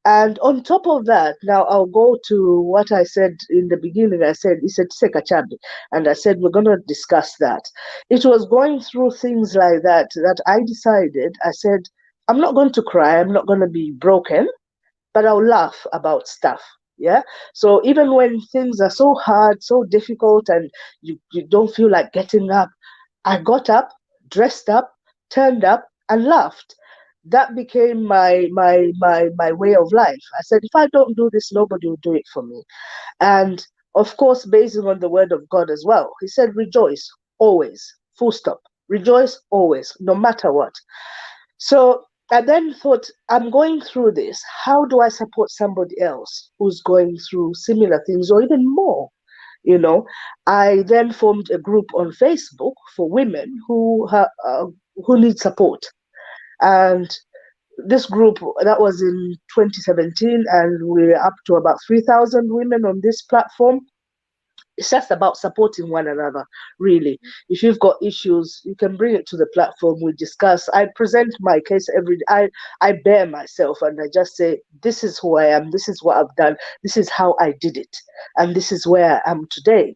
And on top of that, now I'll go to what I said in the beginning. I said, it's a Tsekachabi. And I said, we're going to discuss that. It was going through things like that I decided, I said, I'm not going to cry. I'm not going to be broken, but I'll laugh about stuff. Yeah. So even when things are so hard, so difficult, and you don't feel like getting up, I got up, dressed up, turned up, and laughed. That became my way of life. I said, if I don't do this, nobody will do it for me. And of course, based on the word of God as well, he said, rejoice always, full stop. Rejoice always, no matter what. So I then thought, I'm going through this. How do I support somebody else who's going through similar things or even more? You know, I then formed a group on Facebook for women who need support, and this group, that was in 2017, and we're up to about 3,000 women on this platform. It's just about supporting one another, really. If you've got issues, you can bring it to the platform. We discuss. I present my case every day. I bear myself and I just say, this is who I am. This is what I've done. This is how I did it. And this is where I am today.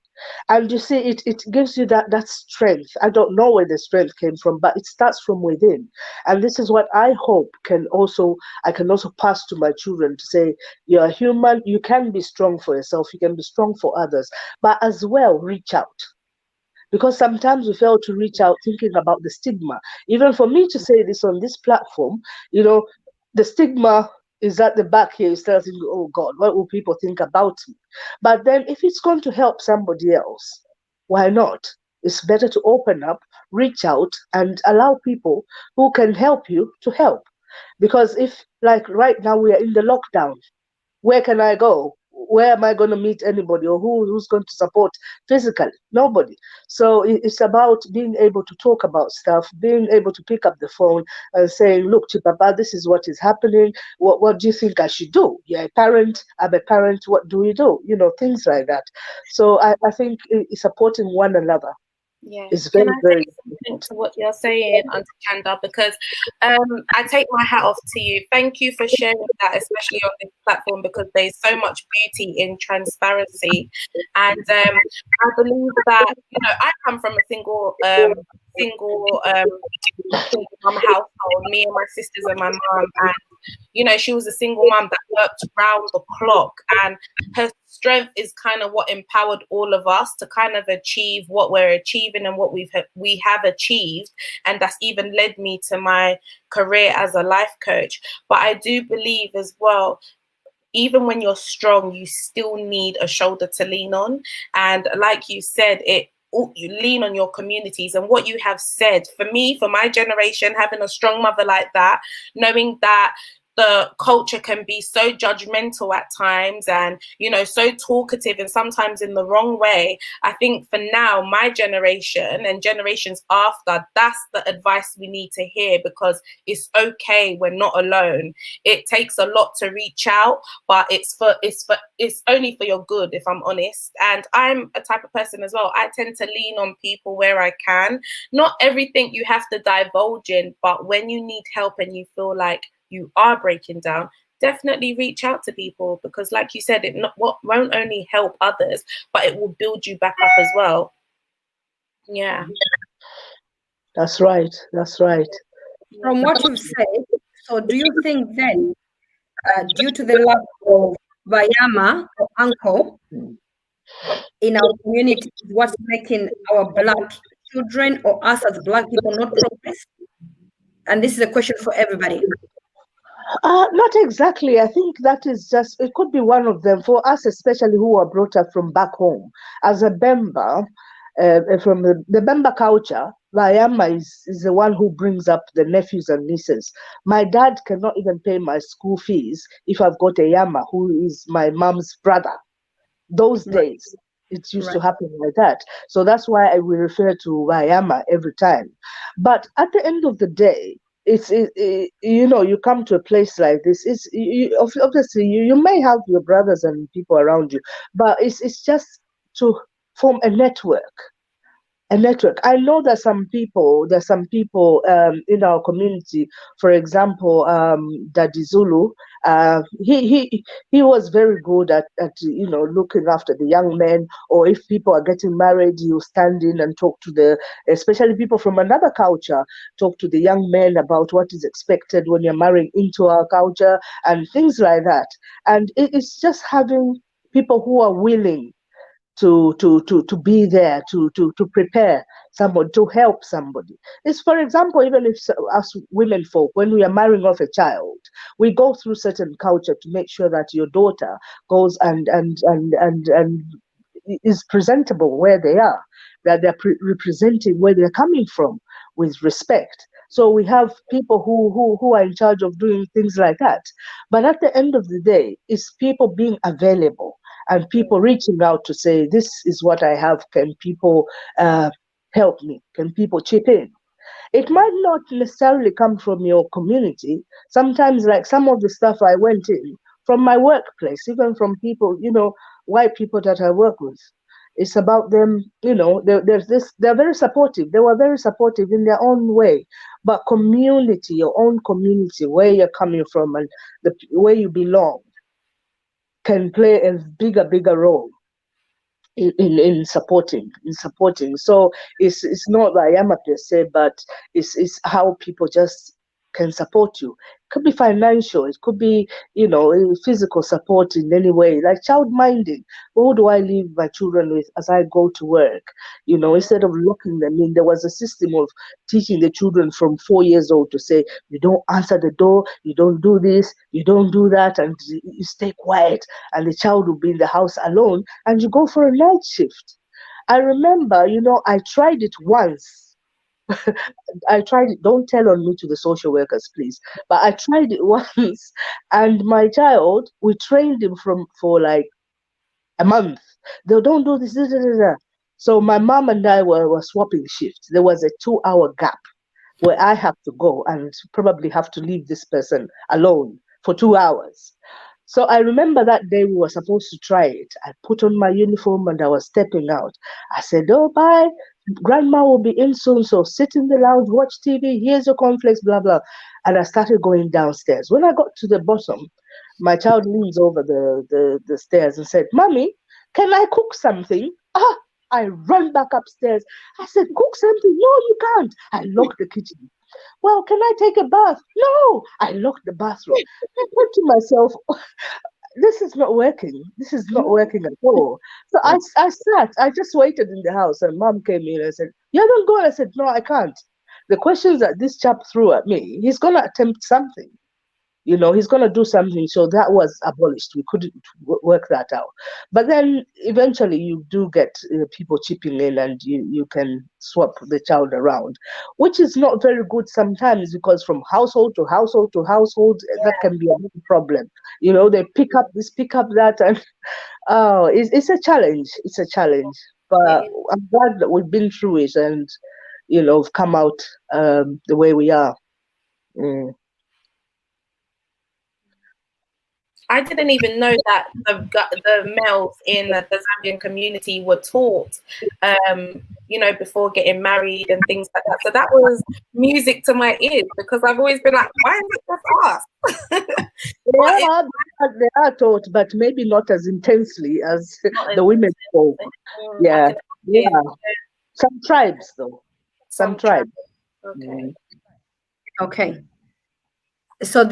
And you see, it gives you that strength. I don't know where the strength came from, but it starts from within. And this is what I hope I can also pass to my children, to say, you're a human, you can be strong for yourself, you can be strong for others, but as well reach out, because sometimes we fail to reach out, thinking about the stigma. Even for me to say this on this platform, the stigma is at the back here. You start thinking, oh God, what will people think about me? But then if it's going to help somebody else, why not? It's better to open up, reach out, and allow people who can help you to help. Because if, like right now, we are in the lockdown, where can I go? Where am I going to meet anybody, or who's going to support physically? Nobody. So it's about being able to talk about stuff, being able to pick up the phone and saying, look, Chipapa, this is what is happening. What do you think I should do? You're a parent, I'm a parent, what do we do? Things like that. So I think supporting one another Yeah. is very, Can I very say something to what you're saying, Auntie Chanda? Because I take my hat off to you. Thank you for sharing that, especially on this platform, because there's so much beauty in transparency. And I believe that, I come from a single mum household, me and my sisters and my mum, and she was a single mum that worked round the clock, and her strength is kind of what empowered all of us to kind of achieve what we're achieving and what we have achieved, and that's even led me to my career as a life coach. But I do believe as well, even when you're strong, you still need a shoulder to lean on, and like you said, you lean on your communities. And what you have said, for me, for my generation, having a strong mother like that, knowing that the culture can be so judgmental at times and, so talkative and sometimes in the wrong way. I think for now, my generation and generations after, that's the advice we need to hear, because it's okay. We're not alone. It takes a lot to reach out, but it's only for your good, if I'm honest. And I'm a type of person as well. I tend to lean on people where I can. Not everything you have to divulge in, but when you need help and you feel like you are breaking down, definitely reach out to people, because like you said, won't only help others, but it will build you back up as well. Yeah. That's right. From what you've said, so do you think then, due to the lack of Bayama or uncle in our community, is what's making our Black children or us as Black people not progress? And this is a question for everybody. Not exactly. I think that is it could be one of them. For us, especially who are brought up from back home, as a Bemba, from the Bemba culture, Bayama is the one who brings up the nephews and nieces. My dad cannot even pay my school fees if I've got a Yama, who is my mom's brother. Those days, it used to happen like that. So that's why we refer to Bayama every time. But at the end of the day, you come to a place like this, obviously you may have your brothers and people around you, but it's just to form a network. I know there's some people in our community, for example, Daddy Zulu. He was very good at looking after the young men, or if people are getting married, you stand in and talk to especially people from another culture, talk to the young men about what is expected when you're marrying into our culture and things like that. And it's just having people who are willing to be there, to prepare somebody, to help somebody. It's, for example, even if us women folk, when we are marrying off a child, we go through certain culture to make sure that your daughter goes and is presentable where they are, that they're representing where they're coming from with respect. So we have people who are in charge of doing things like that. But at the end of the day, it's people being available and people reaching out to say, this is what I have. Can people help me? Can people chip in? It might not necessarily come from your community. Sometimes, like some of the stuff I went in from my workplace, even from people, white people that I work with. It's about them, there's this, they're very supportive. They were very supportive in their own way. But community, your own community, where you're coming from and where you belong, can play a bigger role in supporting. So it's not that I am per se, but it's how people just can support you. It could be financial, it could be physical support in any way, like child minding. Who do I leave my children with as I go to work? Instead of locking them in, there was a system of teaching the children from 4 years old to say, you don't answer the door, you don't do this, you don't do that, and you stay quiet, and the child will be in the house alone, and you go for a night shift. I remember, I tried it once. I tried it. Don't tell on me to the social workers, please. But I tried it once, and my child, we trained him for like a month. They don't do this. Da, da, da, da. So my mom and I were swapping shifts. There was a 2-hour gap where I have to go and probably have to leave this person alone for 2 hours. So I remember that day we were supposed to try it. I put on my uniform and I was stepping out. I said, oh, bye. Grandma will be in soon, so sit in the lounge, watch TV, here's your cornflakes, blah, blah. And I started going downstairs. When I got to the bottom, my child leans over the stairs and said, Mommy, can I cook something? I ran back upstairs. I said, cook something? No, you can't. I locked the kitchen. Well, can I take a bath? No, I locked the bathroom. I thought to myself, this is not working. This is not working at all. So I sat, I just waited in the house, and Mom came in and said, you haven't gone? I said, no, I can't. The questions that this chap threw at me, he's going to attempt something. He's going to do something. So that was abolished. We couldn't work that out. But then eventually you do get people chipping in, and you can swap the child around, which is not very good sometimes, because from household to household to household, that can be a big problem. They pick up this, pick up that, and it's a challenge. It's a challenge. But I'm glad that we've been through it and, come out the way we are. I didn't even know that the males in the Zambian community were taught, before getting married and things like that. So that was music to my ears, because I've always been like, why is it so fast? They are taught, but maybe not as intensely as the women spoke. Yeah. Some tribes, though. Some tribes. Okay. Okay. So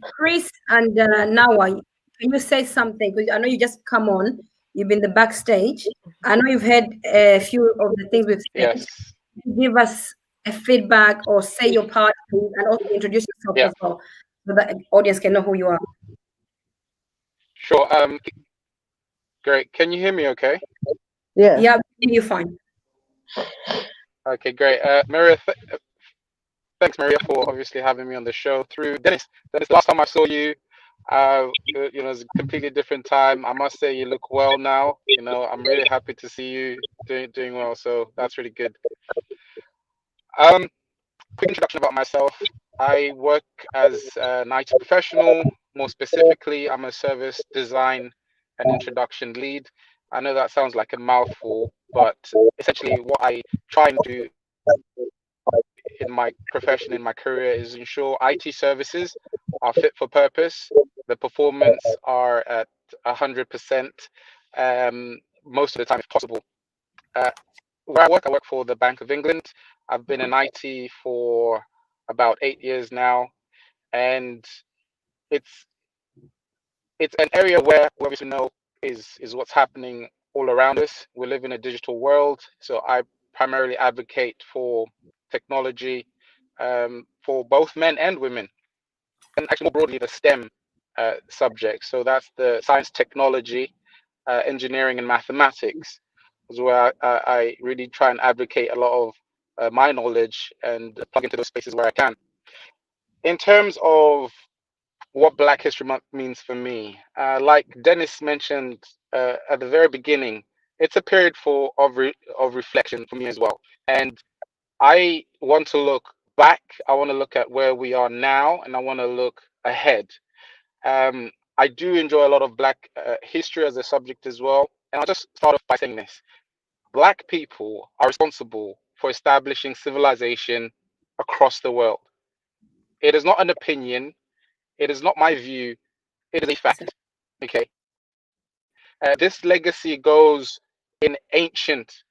Chris and Nawa, can you say something? Because I know you just come on. You've been the backstage. I know you've heard a few of the things we've said. Yes. Give us a feedback or say your part, and also introduce yourself as well, so that the audience can know who you are. Sure. Great. Can you hear me okay? Yeah. Yeah, you're fine. Okay, great. Maria, thanks, Maria, for obviously having me on the show. Through Dennis, last time I saw you, it was a completely different time. I must say you look well now. I'm really happy to see you doing well. So that's really good. Quick introduction about myself. I work as an IT professional. More specifically, I'm a service design and introduction lead. I know that sounds like a mouthful, but essentially what I try and do in my profession, in my career, is ensure IT services are fit for purpose. The performance are at 100%, most of the time if possible. Where I work for the Bank of England. I've been in IT for about 8 years now, and it's an area where we obviously know is what's happening all around us. We live in a digital world, so I primarily advocate for technology for both men and women, and actually more broadly the STEM subjects. So that's the science, technology, engineering, and mathematics, is where I really try and advocate a lot of my knowledge and plug into those spaces where I can. In terms of what Black History Month means for me, like Dennis mentioned at the very beginning, it's a period of reflection for me as well. And I want to look back, I want to look at where we are now, and I want to look ahead. I do enjoy a lot of Black history as a subject as well. And I'll just start off by saying this. Black people are responsible for establishing civilization across the world. It is not an opinion. It is not my view. It is a fact. Okay. This legacy goes in ancient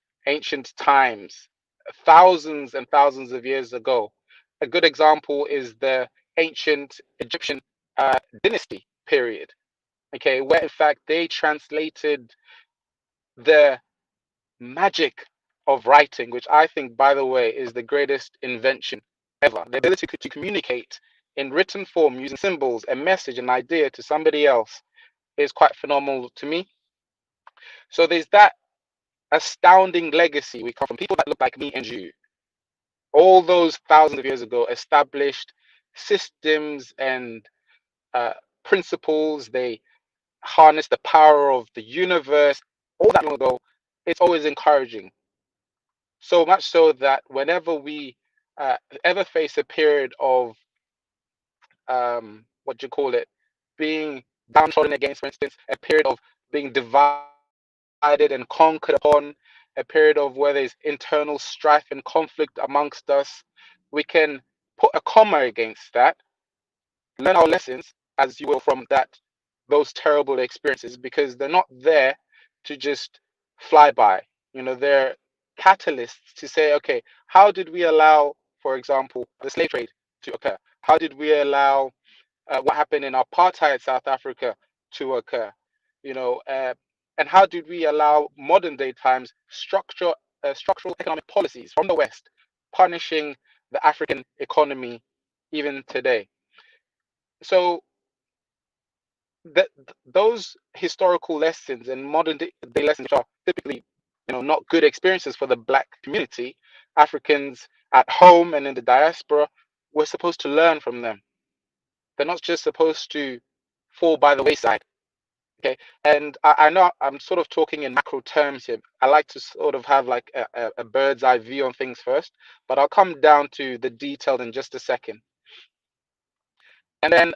times, thousands and thousands of years ago. A good example is the ancient Egyptian dynasty period. Okay, where in fact they translated the magic of writing, which I think, by the way, is the greatest invention ever. The ability to communicate in written form using symbols, a message, an idea to somebody else is quite phenomenal to me. So there's that astounding legacy. We come from people that look like me and you. All those thousands of years ago established systems and principles. They harness the power of the universe. All that long ago, it's always encouraging. So much so that whenever we ever face a period of what do you call it, being downtrodden against, for instance, a period of being divided and conquered upon, a period of where there's internal strife and conflict amongst us, we can put a comma against that, learn our lessons, as you will, from those terrible experiences, because they're not there to just fly by. They're catalysts to say, okay, how did we allow, for example, the slave trade to occur? How did we allow what happened in apartheid South Africa to occur? And how did we allow modern day times structural economic policies from the West punishing the African economy even today? So those historical lessons and modern day lessons, which are typically not good experiences for the Black community, Africans at home and in the diaspora, we're supposed to learn from them. They're not just supposed to fall by the wayside. Okay, and I know I'm sort of talking in macro terms here. I like to sort of have like a bird's eye view on things first, but I'll come down to the detail in just a second. And then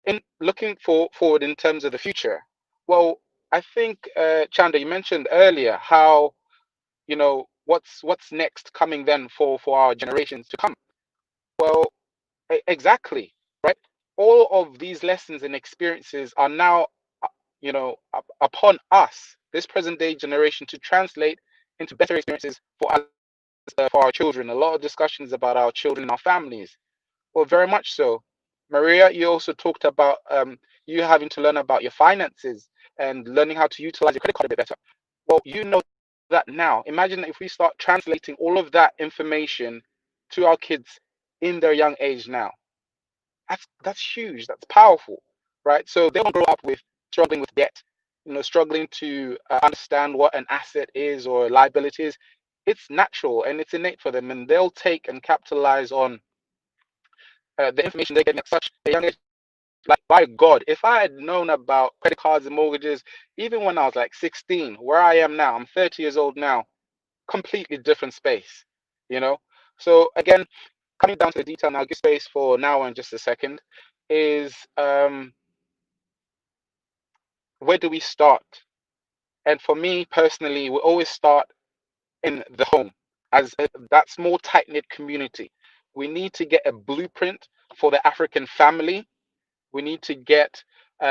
in looking forward in terms of the future, well, I think Chanda, you mentioned earlier how what's next coming then for our generations to come. Well, exactly, right? All of these lessons and experiences are now upon us, this present day generation, to translate into better experiences for our children. A lot of discussions about our children and our families. Well, very much so. Maria, you also talked about you having to learn about your finances and learning how to utilize your credit card a bit better. Well, you know that now. Imagine if we start translating all of that information to our kids in their young age now. That's huge. That's powerful, right? So they won't grow up with struggling with debt, struggling to understand what an asset is or a liability is. It's natural and it's innate for them, and they'll take and capitalize on the information they're getting at such a young age. Like, by God, if I had known about credit cards and mortgages, even when I was like 16, where I am now, I'm 30 years old now, completely different space, So again, coming down to the detail now, give space for now in just a second, is where do we start? And for me personally, we always start in the home, as that small tight-knit community. We need to get a blueprint for the African family. We need to get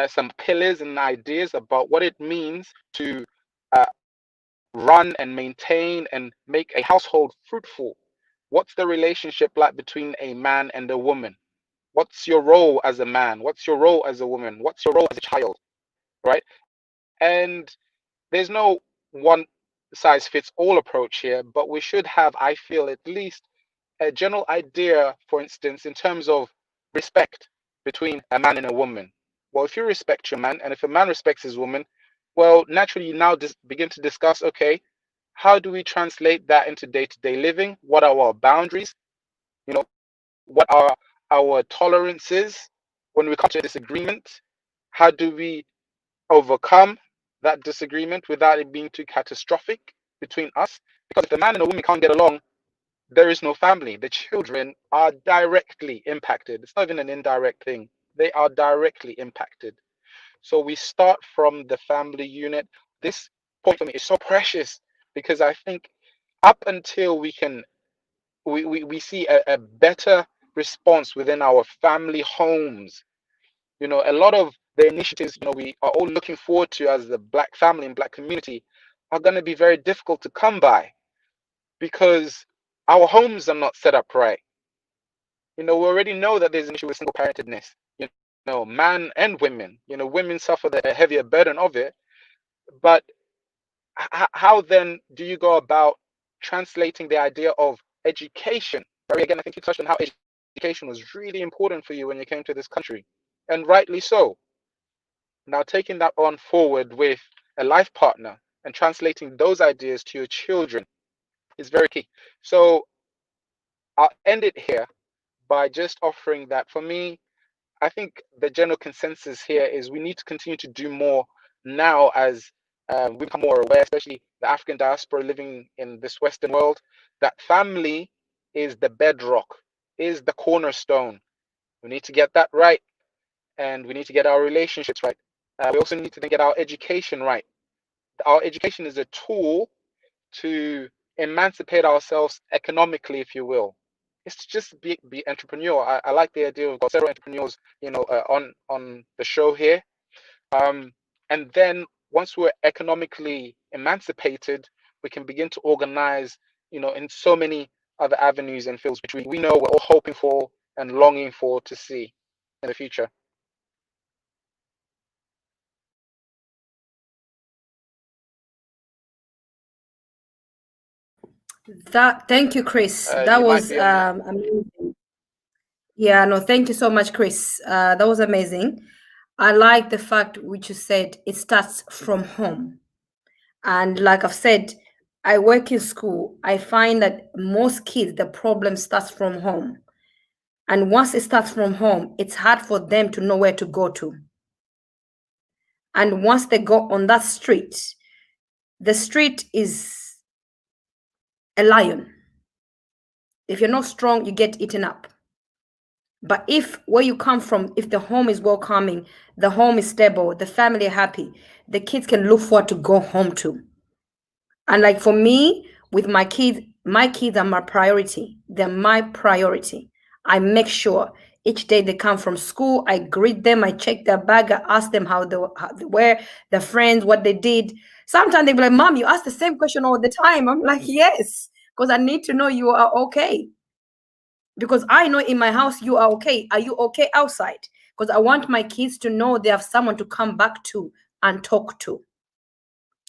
some pillars and ideas about what it means to run and maintain and make a household fruitful. What's the relationship like between a man and a woman? What's your role as a man? What's your role as a woman? What's your role as a child? Right? And there's no one size fits all approach here, but we should have, I feel, at least a general idea, for instance, in terms of respect between a man and a woman. Well, if you respect your man, and if a man respects his woman, well, naturally you now begin to discuss, okay, how do we translate that into day-to-day living? What are our boundaries? You know, what are our tolerances when we come to a disagreement? How do we overcome that disagreement without it being too catastrophic between us? Because if the man and the woman can't get along, there is no family. The children are directly impacted. It's not even an indirect thing. They are directly impacted. So we start from the family unit. This point for me is so precious because I think up until we see a better response within our family homes, you know, a lot of the initiatives, you know, we are all looking forward to as the Black family and Black community are going to be very difficult to come by because our homes are not set up right. You know, we already know that there's an issue with single parentedness, you know, man and women. You know, women suffer the heavier burden of it. But how then do you go about translating the idea of education? Very again, I think you touched on how education was really important for you when you came to this country, and rightly so. Now, taking that on forward with a life partner and translating those ideas to your children is very key. So I'll end it here by just offering that for me, I think the general consensus here is we need to continue to do more now as we become more aware, especially the African diaspora living in this Western world, that family is the bedrock, is the cornerstone. We need to get that right, and we need to get our relationships right. We also need to then get our education right. Our education is a tool to emancipate ourselves economically, if you will. It's to just be entrepreneurial. I like the idea. We've got several entrepreneurs, you know, on the show here. And then once we're economically emancipated, we can begin to organize, you know, in so many other avenues and fields, which we know we're all hoping for and longing for to see in the future. Thank you, Chris. That You might was be on. amazing. Yeah, no, thank you so much, Chris. That was amazing. I like the fact which you said it starts from home. And like I've said, I work in school. I find that most kids, the problem starts from home. And once it starts from home, it's hard for them to know where to go to. And once they go on that street, the street is a lion. If you're not strong, you get eaten up. But if where you come from, if the home is welcoming, the home is stable, the family are happy, the kids can look forward to go home to. And like for me, with my kids are my priority. They're my priority. I make sure each day they come from school, I greet them, I check their bag, I ask them how they were, their friends, what they did. Sometimes they be like, Mom, you ask the same question all the time. I'm like, yes, because I need to know you are okay. Because I know in my house you are okay. Are you okay outside? Because I want my kids to know they have someone to come back to and talk to.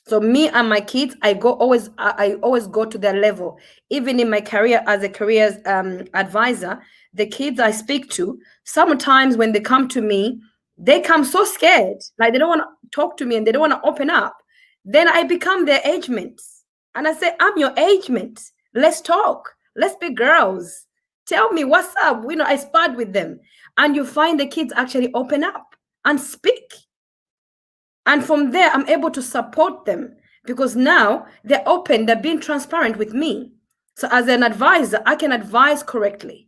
So me and my kids, I always go to their level. Even in my career as a careers advisor, the kids I speak to, sometimes when they come to me, they come so scared, like they don't want to talk to me and they don't want to open up. Then I become their age mates, and I say, I'm your age mate. Let's talk. Let's be girls. Tell me what's up. You know, I sparred with them, and you find the kids actually open up and speak. And from there, I'm able to support them because now they're open, they're being transparent with me. So as an advisor, I can advise correctly.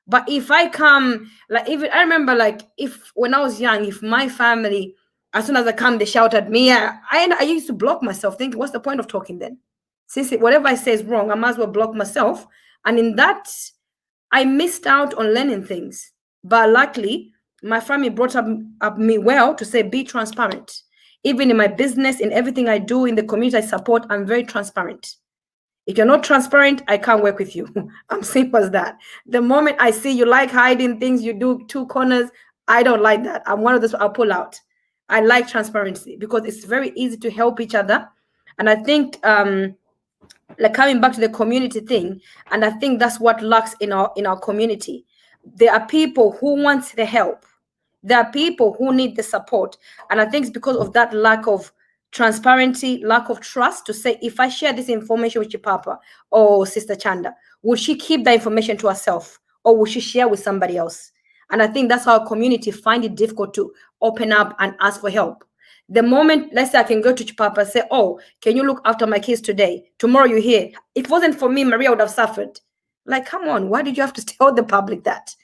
But if I come, like even I remember like if when I was young, if my family, as soon as I come, they shout at me, I used to block myself, thinking, what's the point of talking then? Since whatever I say is wrong, I might as well block myself. And in that, I missed out on learning things. But luckily, my family brought up me well to say, be transparent. Even in my business, in everything I do, in the community I support, I'm very transparent. If you're not transparent, I can't work with you. I'm simple as that. The moment I see you like hiding things, you do two corners, I don't like that. I'm one of those, I'll pull out. I like transparency because it's very easy to help each other. And I think like coming back to the community thing, and I think that's what lacks in our community. There are people who want the help. There are people who need the support. And I think it's because of that lack of transparency, lack of trust, to say, if I share this information with your Papa or Sister Chanda, would she keep that information to herself or would she share with somebody else? And I think that's how our community find it difficult to open up and ask for help. The moment, let's say I can go to Papa and say, oh, can you look after my kids today? Tomorrow you're here. If it wasn't for me, Maria would have suffered. Like, come on, why did you have to tell the public that?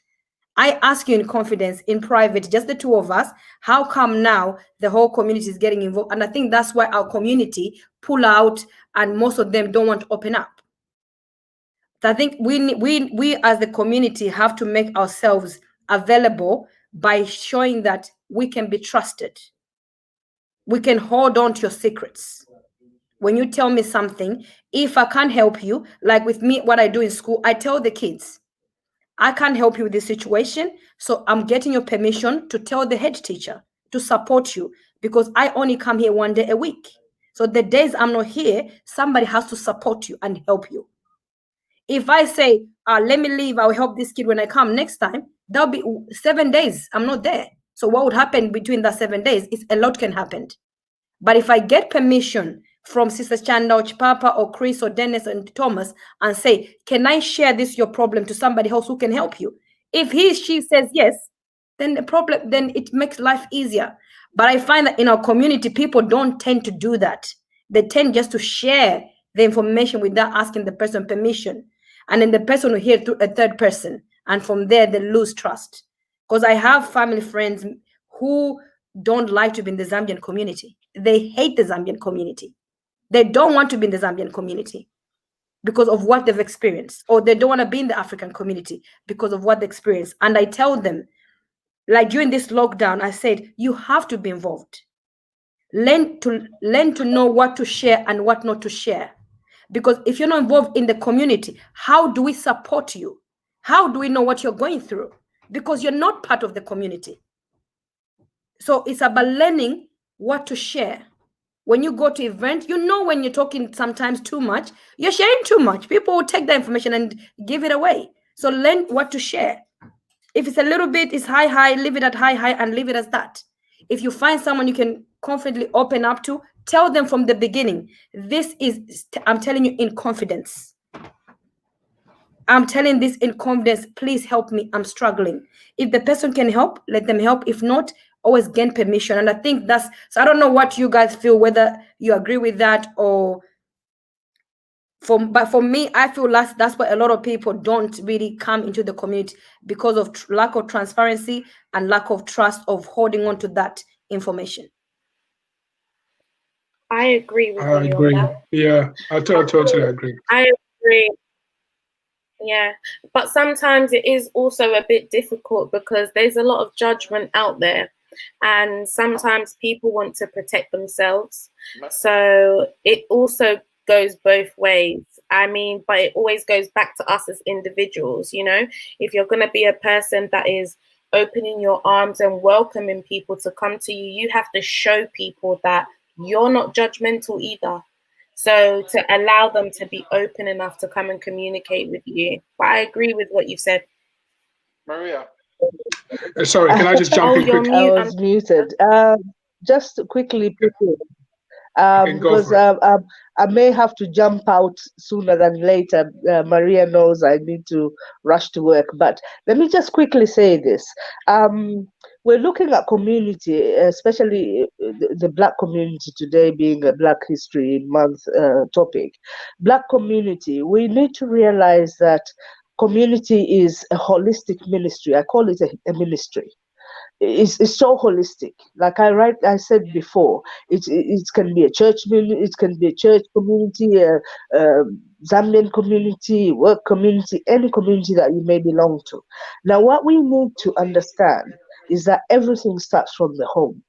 I ask you in confidence, in private, just the two of us, how come now the whole community is getting involved? And I think that's why our community pull out and most of them don't want to open up. So I think we as the community have to make ourselves available by showing that we can be trusted. We can hold on to your secrets. When you tell me something, if I can't help you, like with me, what I do in school, I tell the kids, I can't help you with this situation, so I'm getting your permission to tell the head teacher to support you because I only come here one day a week. So the days I'm not here, somebody has to support you and help you. If I say, let me leave, I'll help this kid when I come next time, that'll be 7 days. I'm not there. So what would happen between that 7 days is a lot can happen. But if I get permission from Sister Chanda or Chipapa or Chris or Dennis and Thomas and say, can I share this your problem to somebody else who can help you? If she says yes, then it makes life easier. But I find that in our community, people don't tend to do that. They tend just to share the information without asking the person permission. And then the person will hear through a third person. And from there, they lose trust. Because I have family friends who don't like to be in the Zambian community. They hate the Zambian community. They don't want to be in the Zambian community because of what they've experienced, or they don't want to be in the African community because of what they experienced. And I tell them, like during this lockdown, I said, you have to be involved. Learn to know what to share and what not to share. Because if you're not involved in the community, how do we support you? How do we know what you're going through? Because you're not part of the community. So it's about learning what to share. When you go to event, you know when you're talking sometimes too much, you're sharing too much. People will take the information and give it away. So learn what to share. If it's a little bit, it's high, leave it at high, and leave it as that. If you find someone you can confidently open up to, tell them from the beginning, I'm telling you in confidence. I'm telling this in confidence, please help me, I'm struggling. If the person can help, let them help. If not, always gain permission. And I think so I don't know what you guys feel, whether you agree with that or but for me, I feel that's why a lot of people don't really come into the community because of lack of transparency and lack of trust of holding on to that information. I agree with you on that. Yeah, I totally agree. I agree. Yeah, but sometimes it is also a bit difficult because there's a lot of judgment out there, and sometimes people want to protect themselves. So it also goes both ways. I mean, but it always goes back to us as individuals, you know. If you're going to be a person that is opening your arms and welcoming people to come to you, you have to show people that you're not judgmental either. So to allow them to be open enough to come and communicate with you. But I agree with what you said. Maria. Sorry, can I just jump in quickly? I was muted. Just quickly, because I may have to jump out sooner than later. Maria knows I need to rush to work, but let me just quickly say this. We're looking at community, especially the Black community today being a Black History Month topic. Black community, we need to realize that community is a holistic ministry. I call it a ministry. It's so holistic. Like I said before, it can be a church, it can be a church community, a Zambian community, work community, any community that you may belong to. Now, what we need to understand is that everything starts from the home.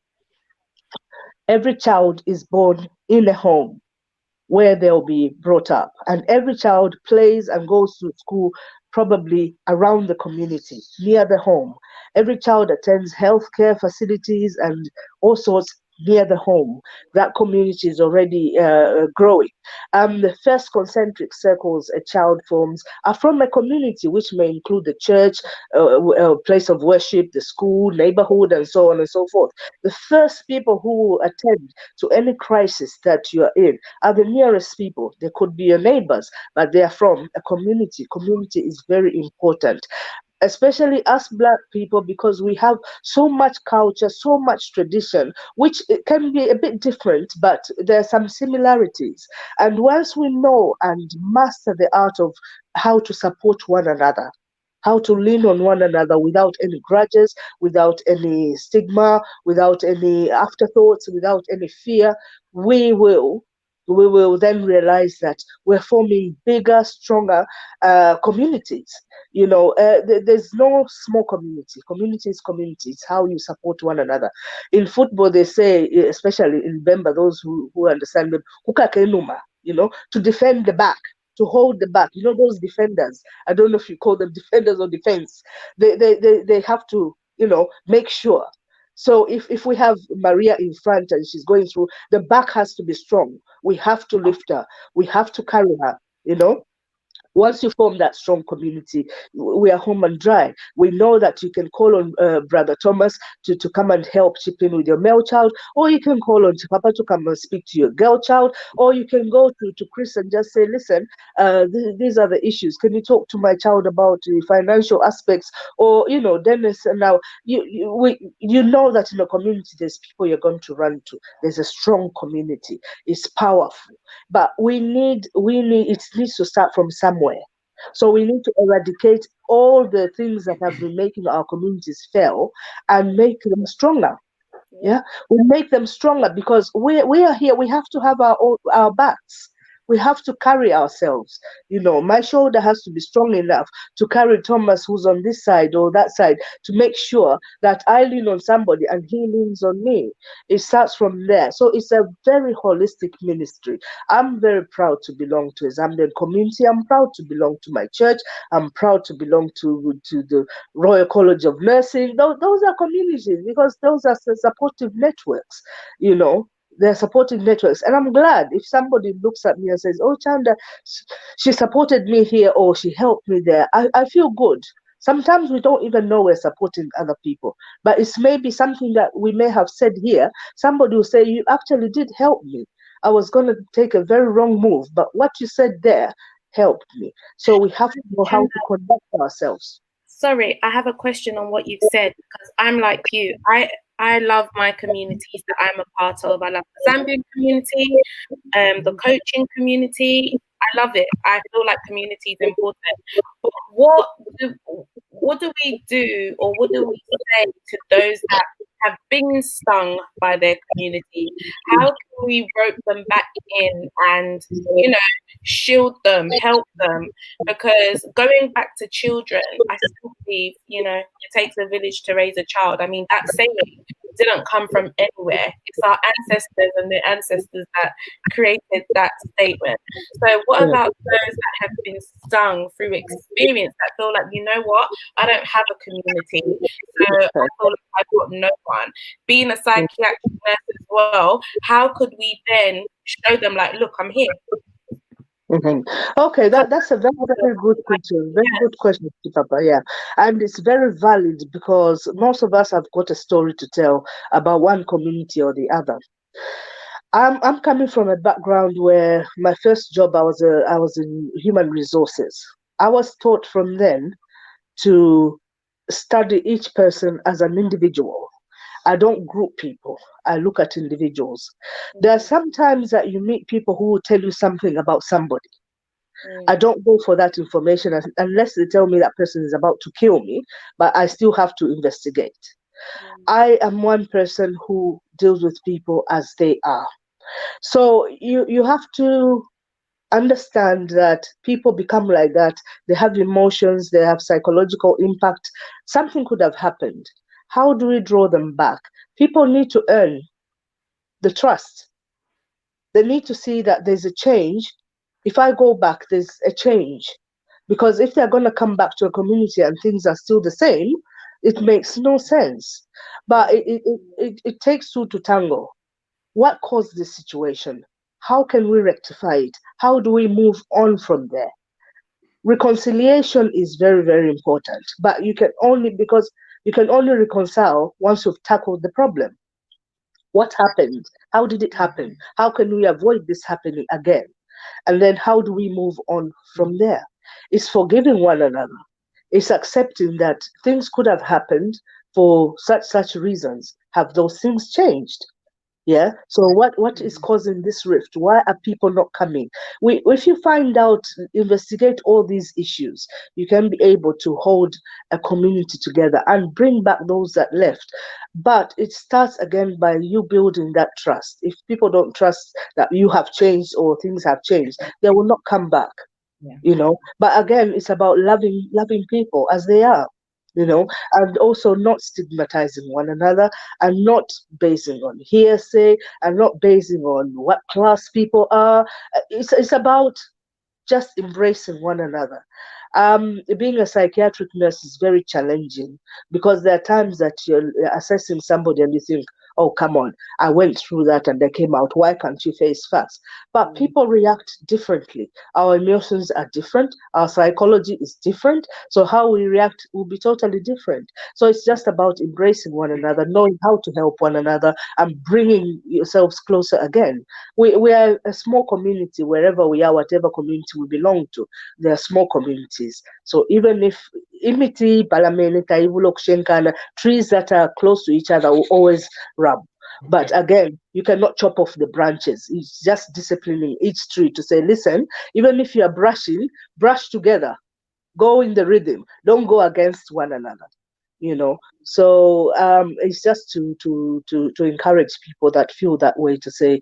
Every child is born in a home where they'll be brought up, and every child plays and goes to school probably around the community, near the home. Every child attends healthcare facilities and all sorts near the home, that community is already growing. The first concentric circles a child forms are from a community, which may include the church, place of worship, the school, neighborhood, and so on and so forth. The first people who will attend to any crisis that you are in are the nearest people. They could be your neighbors, but they are from a community. Community is very important, especially us Black people, because we have so much culture, so much tradition, which it can be a bit different, but there are some similarities. And once we know and master the art of how to support one another, how to lean on one another without any grudges, without any stigma, without any afterthoughts, without any fear, we will then realize that we're forming bigger, stronger communities. There's no small community. Community is community. It's how you support one another. In football, they say, especially in Bemba, those who understand them, kukakenuma, to defend the back, to hold the back. Those defenders. I don't know if you call them defenders or defense. They have to, make sure. So if we have Maria in front and she's going through, the back has to be strong. We have to lift her. We have to carry her. Once you form that strong community, we are home and dry. We know that you can call on Brother Thomas to come and help chip in with your male child, or you can call on Papa to come and speak to your girl child, or you can go to Chris and just say, listen, these are the issues. Can you talk to my child about the financial aspects? Or, Dennis, and now you know that in a community, there's people you're going to run to. There's a strong community. It's powerful. But it needs to start from somewhere. So we need to eradicate all the things that have been making our communities fail and make them stronger. Yeah, we make them stronger because we are here. We have to have our backs. We have to carry ourselves. My shoulder has to be strong enough to carry Thomas, who's on this side or that side, to make sure that I lean on somebody and he leans on me. It starts from there. So it's a very holistic ministry. I'm very proud to belong to a Zambian community. I'm proud to belong to my church. I'm proud to belong to the Royal College of Nursing. Those are communities because those are supportive networks, They're supporting networks. And I'm glad if somebody looks at me and says, oh, Chanda, she supported me here or she helped me there. I feel good. Sometimes we don't even know we're supporting other people, but it's maybe something that we may have said here. Somebody will say, you actually did help me. I was going to take a very wrong move, but what you said there helped me. So we have to know how to conduct ourselves. Sorry, I have a question on what you've said because I'm like you. I love my communities that I'm a part of. I love the Zambian community, the coaching community. I love it. I feel like community is important. But what do we do, or what do we say to those that have been stung by their community? How can we rope them back in and, shield them, help them? Because going back to children, I still believe, it takes a village to raise a child. I mean, that saying didn't come from anywhere. It's our ancestors and their ancestors that created that statement. So what about those that have been stung through experience that feel like, you know what, I don't have a community, so I feel like I've got no one. Being a psychiatric nurse as well, how could we then show them like, look, I'm here? Mm-hmm. Okay, that's a very, very good question. Very good question, Papa. Yeah, and it's very valid because most of us have got a story to tell about one community or the other. I'm coming from a background where my first job I was in human resources. I was taught from then to study each person as an individual. I don't group people. I look at individuals. There are sometimes that you meet people who will tell you something about somebody. I don't go for that information unless they tell me that person is about to kill me, but I still have to investigate. I am one person who deals with people as they are. So you have to understand that people become like that. They have emotions, they have psychological impact. Something could have happened. How do we draw them back? People need to earn the trust. They need to see that there's a change. If I go back, there's a change. Because if they're going to come back to a community and things are still the same, it makes no sense. But it takes two to tango. what caused this situation? How can we rectify it? How do we move on from there? Reconciliation is very, very important, but you can only reconcile once you've tackled the problem. What happened? How did it happen? How can we avoid this happening again? And then how do we move on from there? It's forgiving one another. It's accepting that things could have happened for such reasons. Have those things changed? Yeah. So what is causing this rift? Why are people not coming? If you find out, investigate all these issues, you can be able to hold a community together and bring back those that left. But it starts again by you building that trust. If people don't trust that you have changed or things have changed, they will not come back. Yeah. But again, it's about loving people as they are. And also not stigmatizing one another, and not basing on hearsay, and not basing on what class people are. It's about just embracing one another. Being a psychiatric nurse is very challenging, because there are times that you're assessing somebody and you think, oh, come on, I went through that and they came out. Why can't you face facts? But people react differently. Our emotions are different. Our psychology is different. So how we react will be totally different. So it's just about embracing one another, knowing how to help one another, and bringing yourselves closer again. We are a small community wherever we are, whatever community we belong to. They are small communities. So even if Imiti, Balamene, Taivulo, Kshenkana, trees that are close to each other will always rub. But again, you cannot chop off the branches. It's just disciplining each tree to say, listen, even if you are brushing, brush together. Go in the rhythm. Don't go against one another. So it's just to encourage people that feel that way, to say,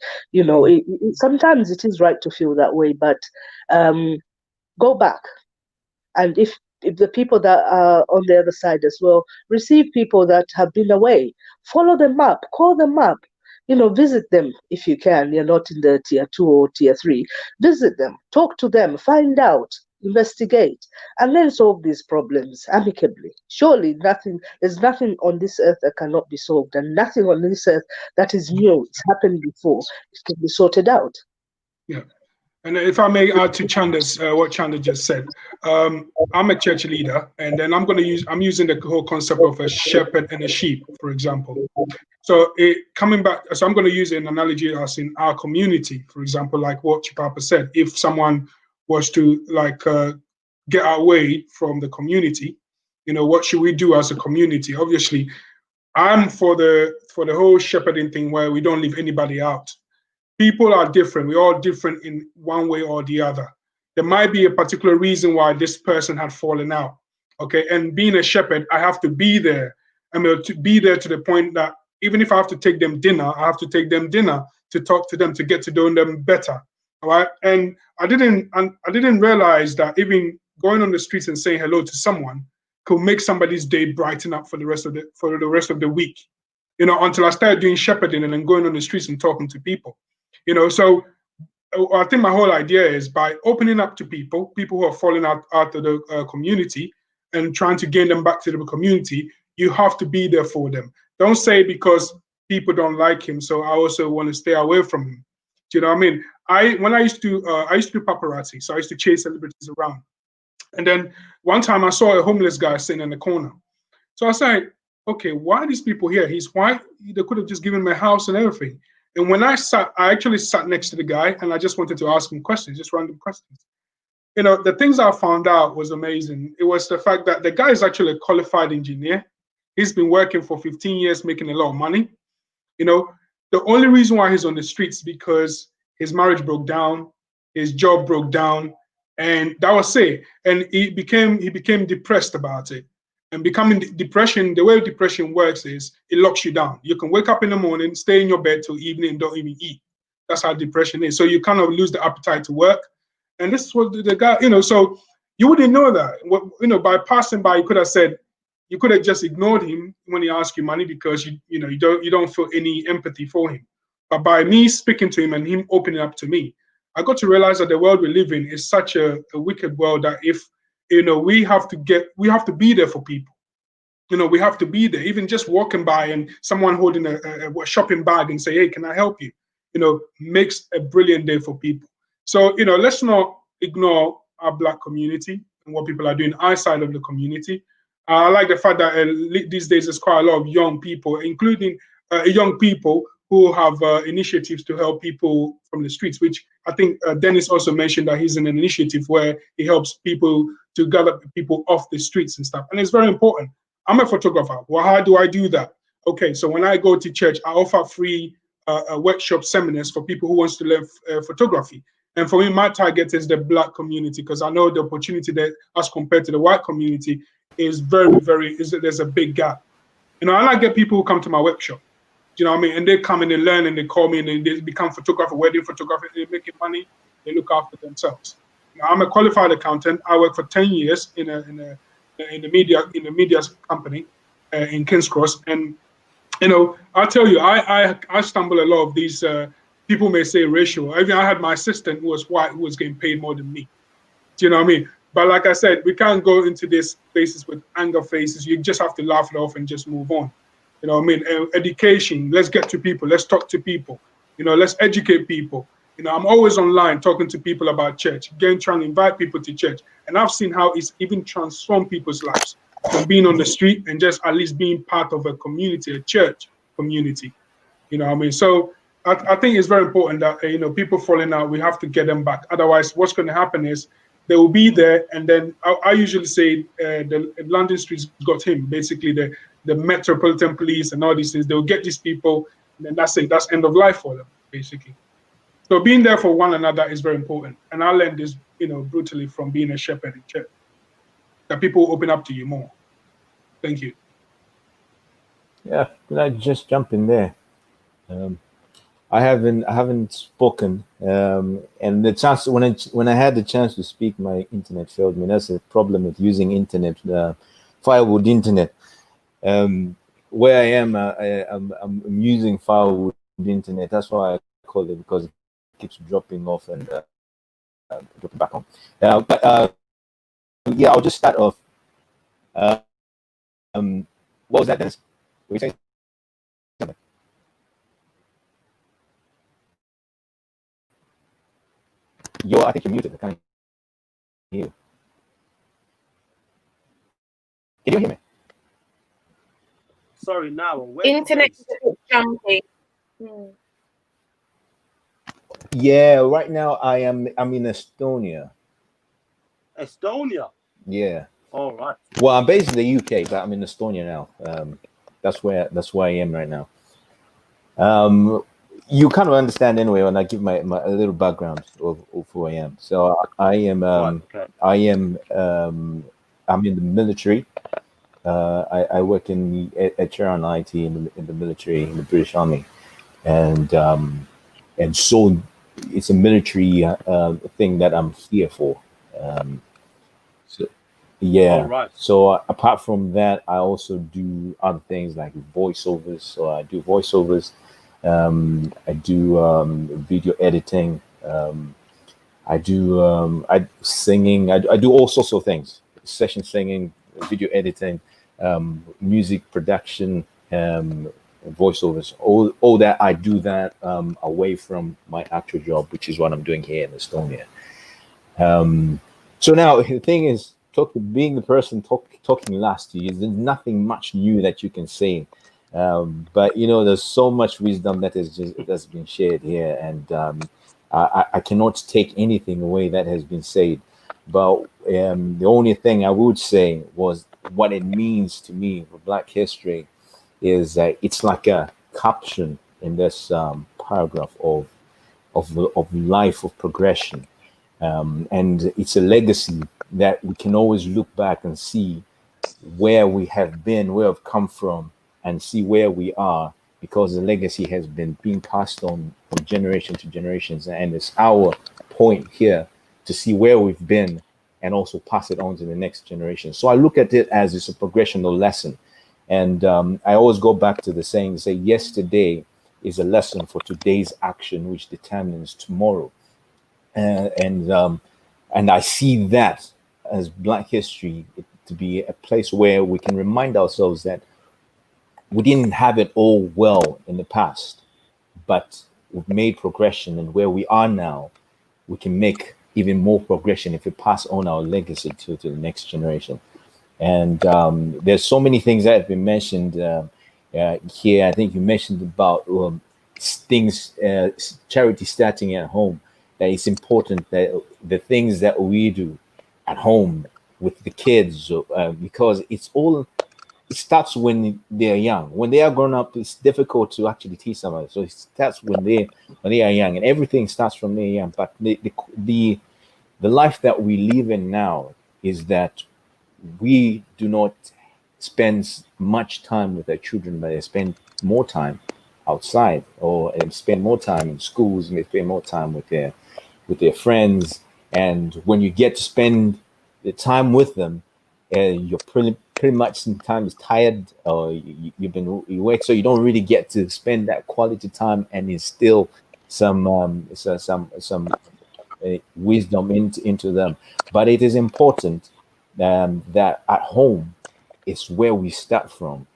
sometimes it is right to feel that way, but go back. And if the people that are on the other side as well receive people that have been away, follow them up, call them up, visit them if you can. You're not in the tier 2 or tier 3. Visit them, talk to them, find out, investigate, and then solve these problems amicably. Surely there's nothing on this earth that cannot be solved, and nothing on this earth that is new. It's happened before. It can be sorted out. Yeah. And if I may add to Chanda's, what Chanda just said, I'm a church leader, and then I'm using the whole concept of a shepherd and a sheep, for example. So I'm going to use an analogy as in our community, for example, like what Chipapa said. If someone was to get away from the community, what should we do as a community? Obviously, I'm for the whole shepherding thing where we don't leave anybody out. People are different. We're all different in one way or the other. There might be a particular reason why this person had fallen out. Okay, and being a shepherd, I have to be there. To be there to the point that even if I have to take them dinner, I have to take them dinner to talk to them, to get to know them better. All right. And I didn't realize that even going on the streets and saying hello to someone could make somebody's day brighten up for the rest of the week. Until I started doing shepherding and then going on the streets and talking to people. So I think my whole idea is by opening up to people who are falling out of the community, and trying to gain them back to the community, you have to be there for them. Don't say because people don't like him, so I also want to stay away from him. Do you know what I mean? I used to do paparazzi, so I used to chase celebrities around. And then one time I saw a homeless guy sitting in the corner. So I said, okay, why are these people here? He's white. They could have just given him a house and everything. And when I actually sat next to the guy, and I just wanted to ask him questions, just random questions. The things I found out was amazing. It was the fact that the guy is actually a qualified engineer. He's been working for 15 years, making a lot of money. The only reason why he's on the streets is because his marriage broke down, his job broke down, and that was it. And he became depressed about it. And becoming depression, the way depression works is it locks you down. You can wake up in the morning, stay in your bed till evening, and don't even eat. That's how depression is. So you kind of lose the appetite to work. And this is what the guy, so you wouldn't know that. By passing by, you could have said, you could have just ignored him when he asked you money because you don't feel any empathy for him. But by me speaking to him and him opening up to me, I got to realize that the world we live in is such a wicked world that if we have to be there for people. We have to be there. Even just walking by and someone holding a shopping bag and say, hey, can I help you? makes a brilliant day for people. So, let's not ignore our Black community and what people are doing outside of the community. I like the fact that these days there's quite a lot of young people, including young people who have initiatives to help people from the streets, which I think Dennis also mentioned that he's in an initiative where he helps people to gather people off the streets and stuff. And it's very important. I'm a photographer. Well, how do I do that? Okay, so when I go to church, I offer free workshop seminars for people who wants to learn photography. And for me, my target is the Black community, because I know the opportunity there as compared to the white community is there's a big gap. And I get people who come to my workshop. Do you know what I mean? And they come and they learn and they call me and they become photographer, wedding photographer, they're making money, they look after themselves. I'm a qualified accountant. I worked for 10 years in the media company in King's Cross. And I'll tell you, I stumble a lot of these people may say racial. I had my assistant who was white who was getting paid more than me. Do you know what I mean? But like I said, we can't go into these places with anger faces. You just have to laugh it off and just move on. You know what I mean? Education, let's get to people. Let's talk to people. Let's educate people. I'm always online talking to people about church, trying to invite people to church. And I've seen how it's even transformed people's lives from being on the street and just at least being part of a community, a church community. You know what I mean? So I think it's very important that, people falling out, we have to get them back. Otherwise, what's going to happen is they will be there. And then I usually say the London streets got him, basically the Metropolitan Police and all these things. They'll get these people, and then that's it. That's end of life for them, basically. So being there for one another is very important. And I learned this, brutally from being a shepherd in church, that people open up to you more. Thank you. Yeah, could I just jump in there? I haven't spoken, and the chance when I had the chance to speak, my internet failed me. That's a problem with using internet, firewood internet. Where I am, I'm using firewood internet. That's why I call it, because it keeps dropping off and dropping back on. But yeah, I'll just start off. What was that, Dennis? Were you saying something? I think you're muted. I can't hear you. Can you hear me? Sorry, now Internet is a bit jumpy. Yeah, right now I'm in Estonia. Estonia. Yeah. All right. Well, I'm based in the UK, but I'm in Estonia now. That's where I am right now. You kind of understand anyway when I give my a little background of who I am. So I am Okay. I'm in the military. I work in HR and IT in the military, in the British Army, and so it's a military thing that I'm here for. So yeah. All right. So apart from that, I also do other things like voiceovers. So I do voiceovers. I do video editing. I do singing. I do all sorts of things: session singing, video editing, music production, voiceovers. All that I do that away from my actual job, which is what I'm doing here in Estonia. So now the thing is, being the person talking last to you, there's nothing much new that you can say. But there's so much wisdom that's been shared here, and I cannot take anything away that has been said. But the only thing I would say was what it means to me for Black history is it's like a caption in this paragraph of life, of progression, and it's a legacy that we can always look back and see where we have been, where we've come from, and see where we are, because the legacy has been being passed on from generation to generations, and it's our point here to see where we've been and also pass it on to the next generation. So I look at it as it's a progressional lesson, and I always go back to the saying, say yesterday is a lesson for today's action, which determines tomorrow, and I see that as Black history to be a place where we can remind ourselves that we didn't have it all well in the past, but we've made progression, and where we are now, we can make even more progression if we pass on our legacy to the next generation. And there's so many things that have been mentioned here. I think you mentioned about things, charity starting at home. That it's important that the things that we do at home with the kids, because it starts when they're young. When they are grown up, it's difficult to actually teach somebody. So it starts when they are young, and everything starts from they're young. But the life that we live in now is that we do not spend much time with our children, but they spend more time outside, or spend more time in schools, and they spend more time with their friends. And when you get to spend the time with them, you're pretty much sometimes tired, or you work, so you don't really get to spend that quality time and instill some wisdom into them. But it is important that at home is where we start from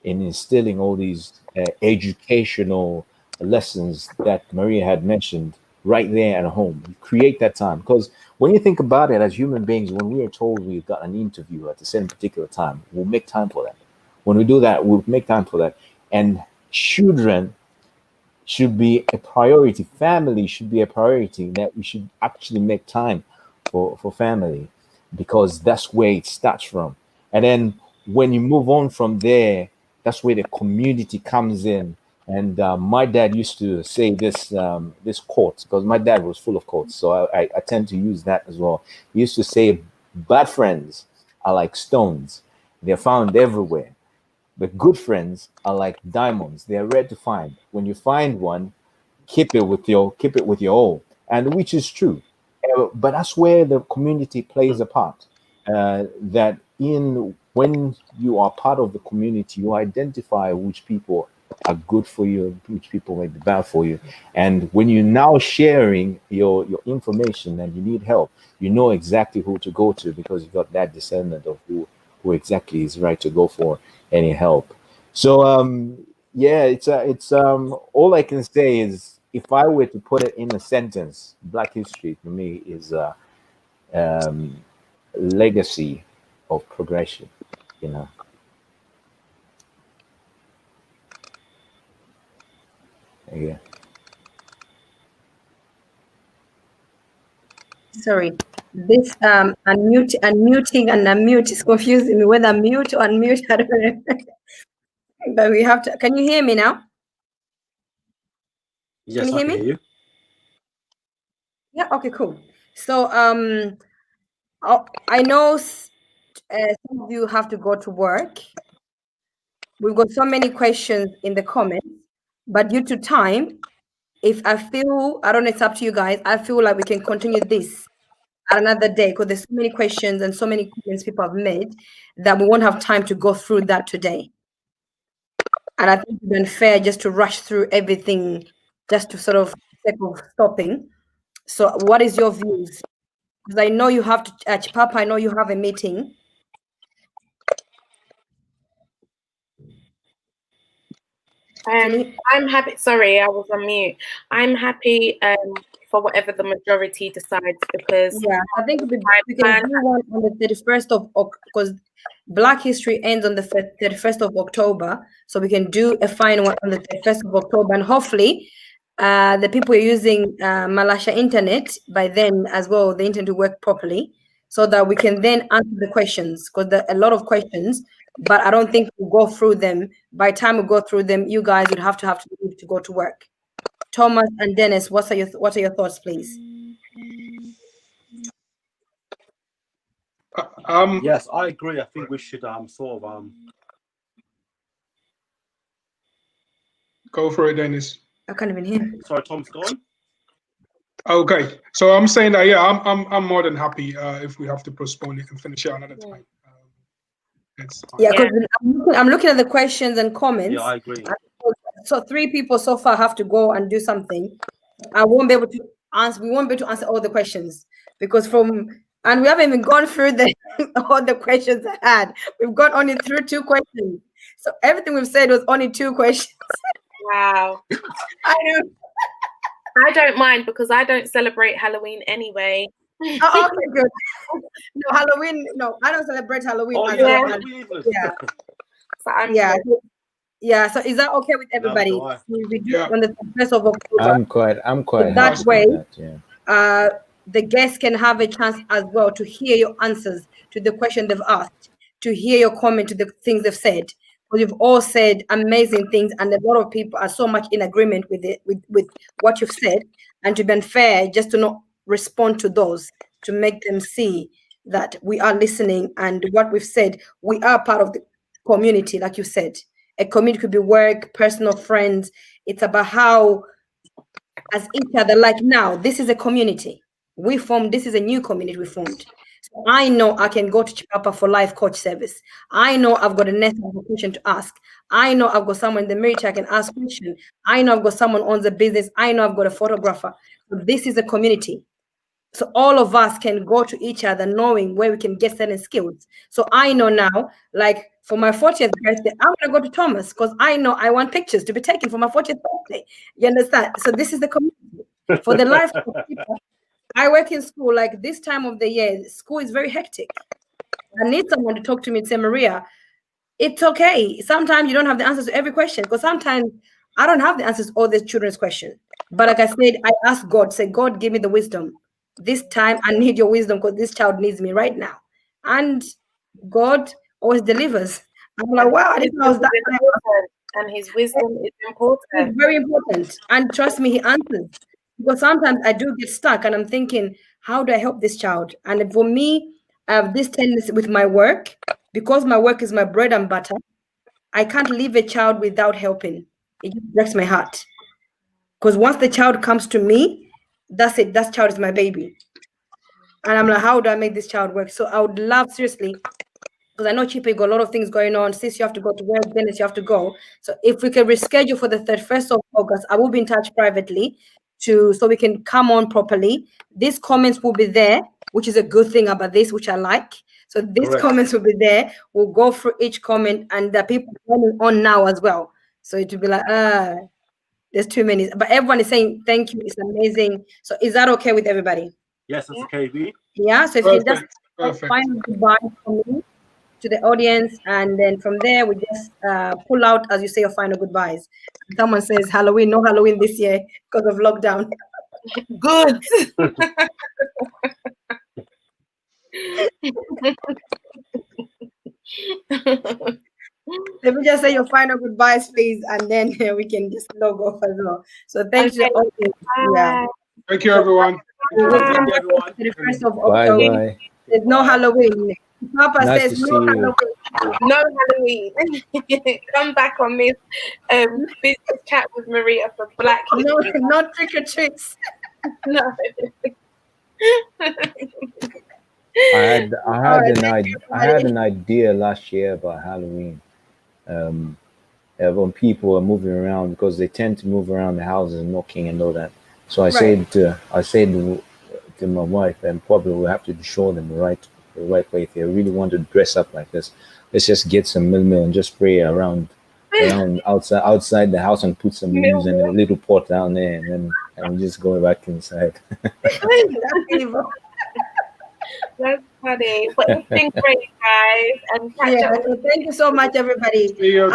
in instilling all these educational lessons that Maria had mentioned right there at home. You create that time, because when you think about it, as human beings, when we are told we've got an interview at a certain particular time, we'll make time for that. When we do that, we'll make time for that. And children should be a priority. Family should be a priority, that we should actually make time for family, because that's where it starts from. And then when you move on from there, that's where the community comes in. And my dad used to say this quote, because my dad was full of quotes, so I tend to use that as well. He used to say, bad friends are like stones. They're found everywhere. But good friends are like diamonds. They're rare to find. When you find one, keep it with your own, and which is true. But that's where the community plays a part. That in when you are part of the community, you identify which people are good for you, which people may be bad for you. And when you're now sharing your information and you need help, you know exactly who to go to, because you got that discernment of who exactly is right to go for any help. So yeah, it's all I can say is, if I were to put it in a sentence, Black history for me is um, legacy of progression. You know. Yeah. Sorry, this unmuting and unmute is confusing me. Whether mute or unmute, I don't know. But we have to. Can you hear me now? Yes, Can you I hear can me? hear you. Yeah. Okay. Cool. So I know some of you have to go to work. We've got so many questions in the comments, but due to time, if I feel, I don't know, it's up to you guys. I feel like we can continue this another day, because there's so many questions and so many comments people have made that we won't have time to go through that today. And I think it's unfair just to rush through everything just to sort of sake of stopping. So what is your views? Because I know you have to, Chipapa, I know you have a meeting. I'm happy. Sorry, I was on mute. I'm happy for whatever the majority decides, because Yeah, I think we can do one on the 31st of because Black History ends on the 31st of October. So we can do a fine one on the 31st of October. And hopefully the people are using Malasha internet by then as well, the internet will work properly, so that we can then answer the questions, because there are a lot of questions, but I don't think we'll go through them. By the time we go through them, you guys would have to leave to go to work. Thomas and Dennis, what are your thoughts, please? Yes, I agree. I think we should sort of Go for it, Dennis. I can't even hear. Sorry, Tom's gone. Okay, so I'm saying that, yeah, I'm more than happy if we have to postpone it and finish it another time. It's fine. Yeah, because I'm looking at the questions and comments. Yeah, I agree. So 3 people so far have to go and do something. I won't be able to answer. We won't be able to answer all the questions, because and we haven't even gone through all the questions I had. We've gone only through 2 questions. So everything we've said was only 2 questions. Wow. I know. I don't mind because I don't celebrate Halloween anyway. Oh, okay, good. No, Halloween. No, I don't celebrate Halloween Oh, as yeah, well. Yeah, So I'm yeah, good. yeah. So is that okay with Neither everybody? do I. We do Yeah. it on the 1st of October. I'm quite In that happy way, with that. Yeah. The guests can have a chance as well to hear your answers to the question they've asked, to hear your comment to the things they've said. Because you've all said amazing things, and a lot of people are so much in agreement with it, with what you've said. And to be unfair, just to not respond to those, to make them see that we are listening and what we've said, we are part of the community, like you said. A community could be work, personal friends. It's about how as each other. Like now, this is a community we formed. This is a new community we formed. So I know I can go to Chipapa for life coach service. I know I've got a necessary question to ask. I know I've got someone in the military I can ask question. I know I've got someone owns a business. I know I've got a photographer. So this is a community. So all of us can go to each other knowing where we can get certain skills. So I know now, like for my 40th birthday, I'm gonna go to Thomas because I know I want pictures to be taken for my 40th birthday. You understand? So this is the community. For the life of people, I work in school, like this time of the year, school is very hectic. I need someone to talk to me and say, Maria, it's okay. Sometimes you don't have the answers to every question because sometimes I don't have the answers to all the children's questions. But like I said, I ask God, say, God, give me the wisdom. This time I need your wisdom because this child needs me right now. And God always delivers. I'm like, wow, I didn't know I was that kind of. And his wisdom is important. It's very important. And trust me, he answers. Because sometimes I do get stuck and I'm thinking, how do I help this child? And for me, I have this tendency with my work, because my work is my bread and butter. I can't leave a child without helping. It just breaks my heart. Because once the child comes to me, that's it. That child is my baby. And I'm like, how do I make this child work? So I would love, seriously, because I know Chipa, you got a lot of things going on. Sis, you have to go to work. Dennis, you have to go. So if we can reschedule for the 31st of August, I will be in touch privately so we can come on properly. These comments will be there, which is a good thing about this, which I like. So these Correct. comments will be there. We'll go through each comment, and the people coming on now as well. So it will be like, there's too many. But everyone is saying thank you. It's amazing. So is that okay with everybody? Yes, that's okay, V. Yeah. So if you can just Perfect. find goodbye for me to the audience, and then from there we just pull out as you say your final goodbyes. Someone says Halloween, no Halloween this year because of lockdown. Good. Let me just say your final goodbyes, please, and then we can just log off as well. So thank you to the audience. Yeah. Thank you, everyone. We'll Thank come you, back everyone. to the 1st of Bye October. bye. There's no Halloween. Papa Nice says to no see you. Halloween. No Halloween. Come back on this business chat with Maria for Black No, History. not trick or treats. No. I Thank you, had an idea last year about Halloween. When people are moving around, because they tend to move around the houses knocking and all that. So I said to my wife, and probably we'll have to show them the right way. If they really want to dress up like this, let's just get some milk and just spray around outside the house and put some leaves in a little pot down there, and we just go back inside. That's funny. But it's been great, guys. And catch up So thank you so much, everybody. See you,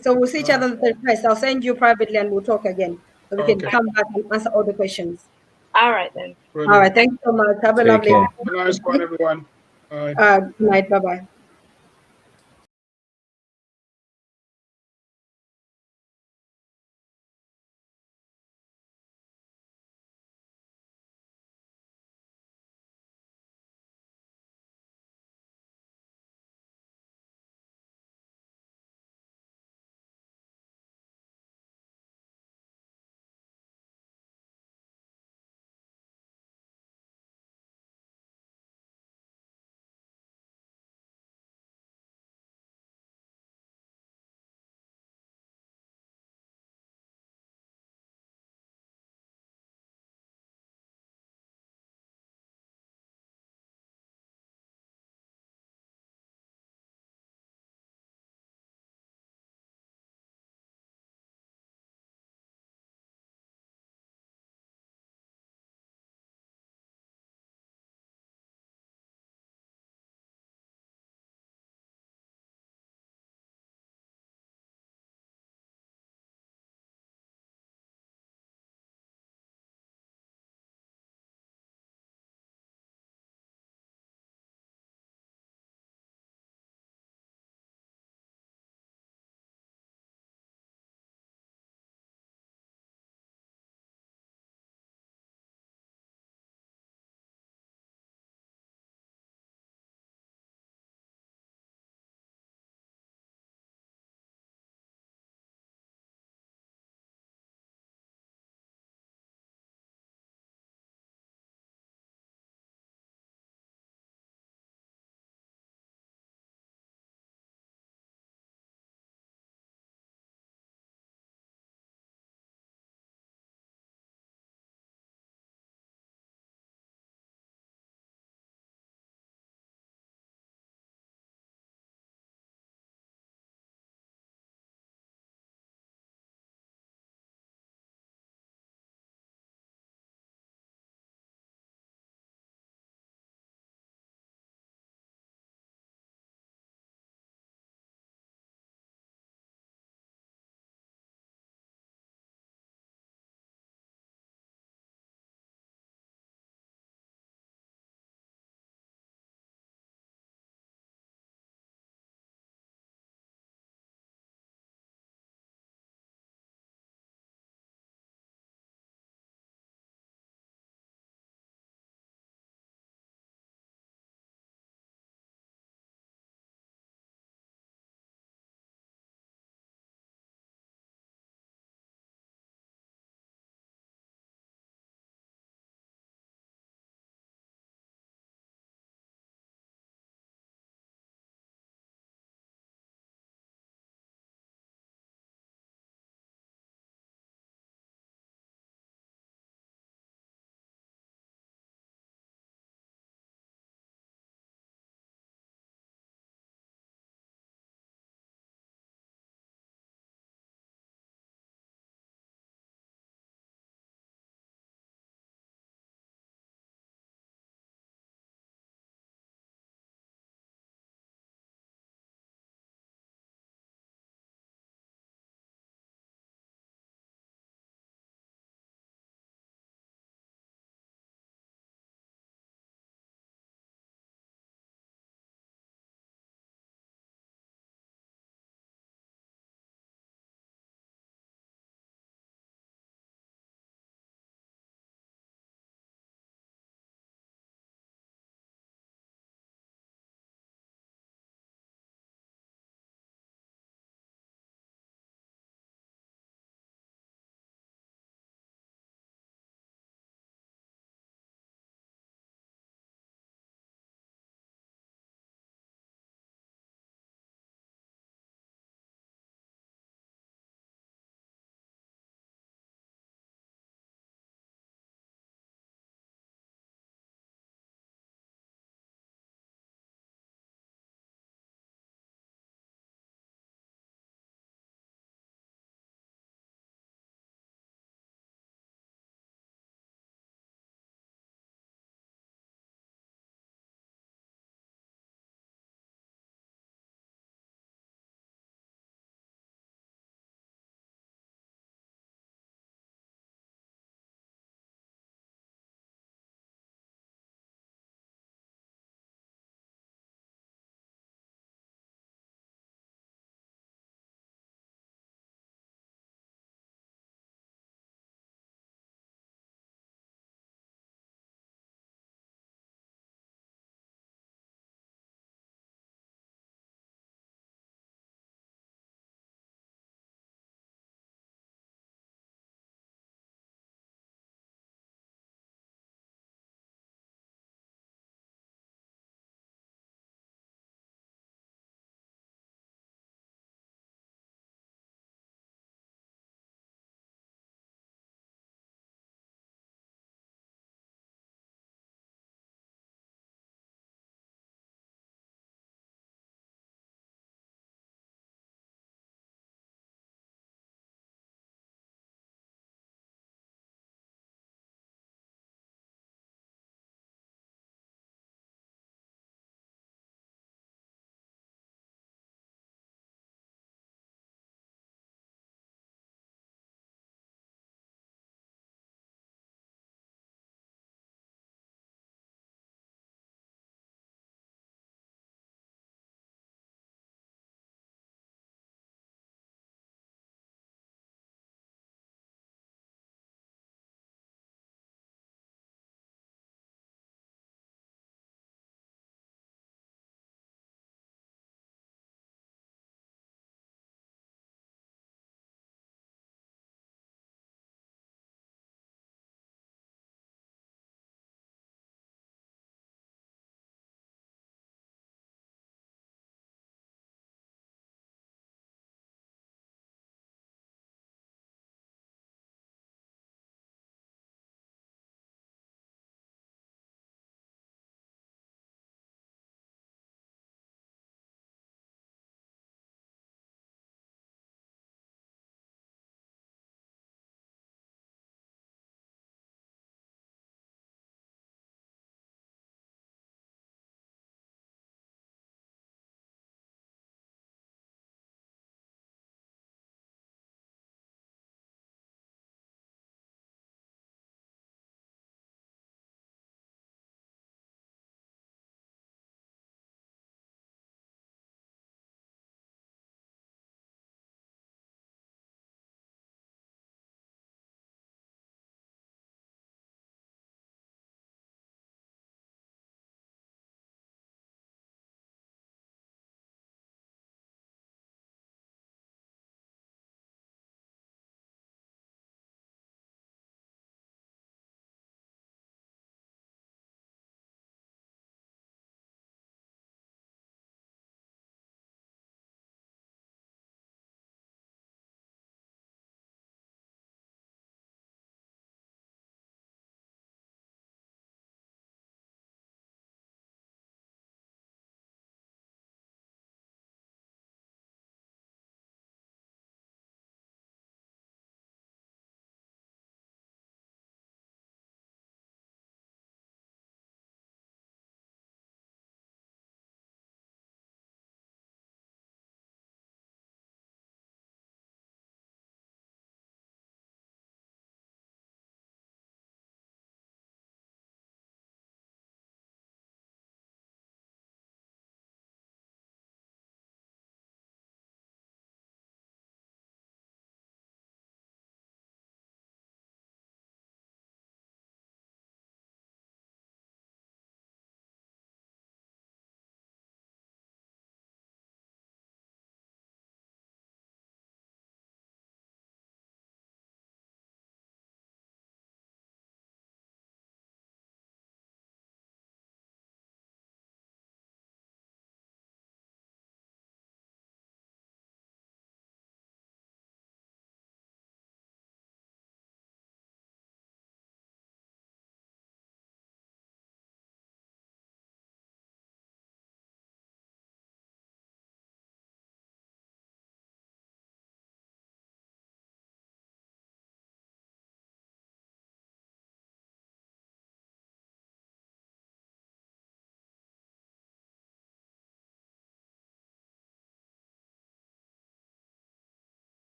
So we'll see each other on the 31st. I'll send you privately and we'll talk again. So we can come back and answer all the questions. All right then. All right. Thank you so much. Have a Take lovely care. Nice one, everyone. Bye. good night. Bye-bye.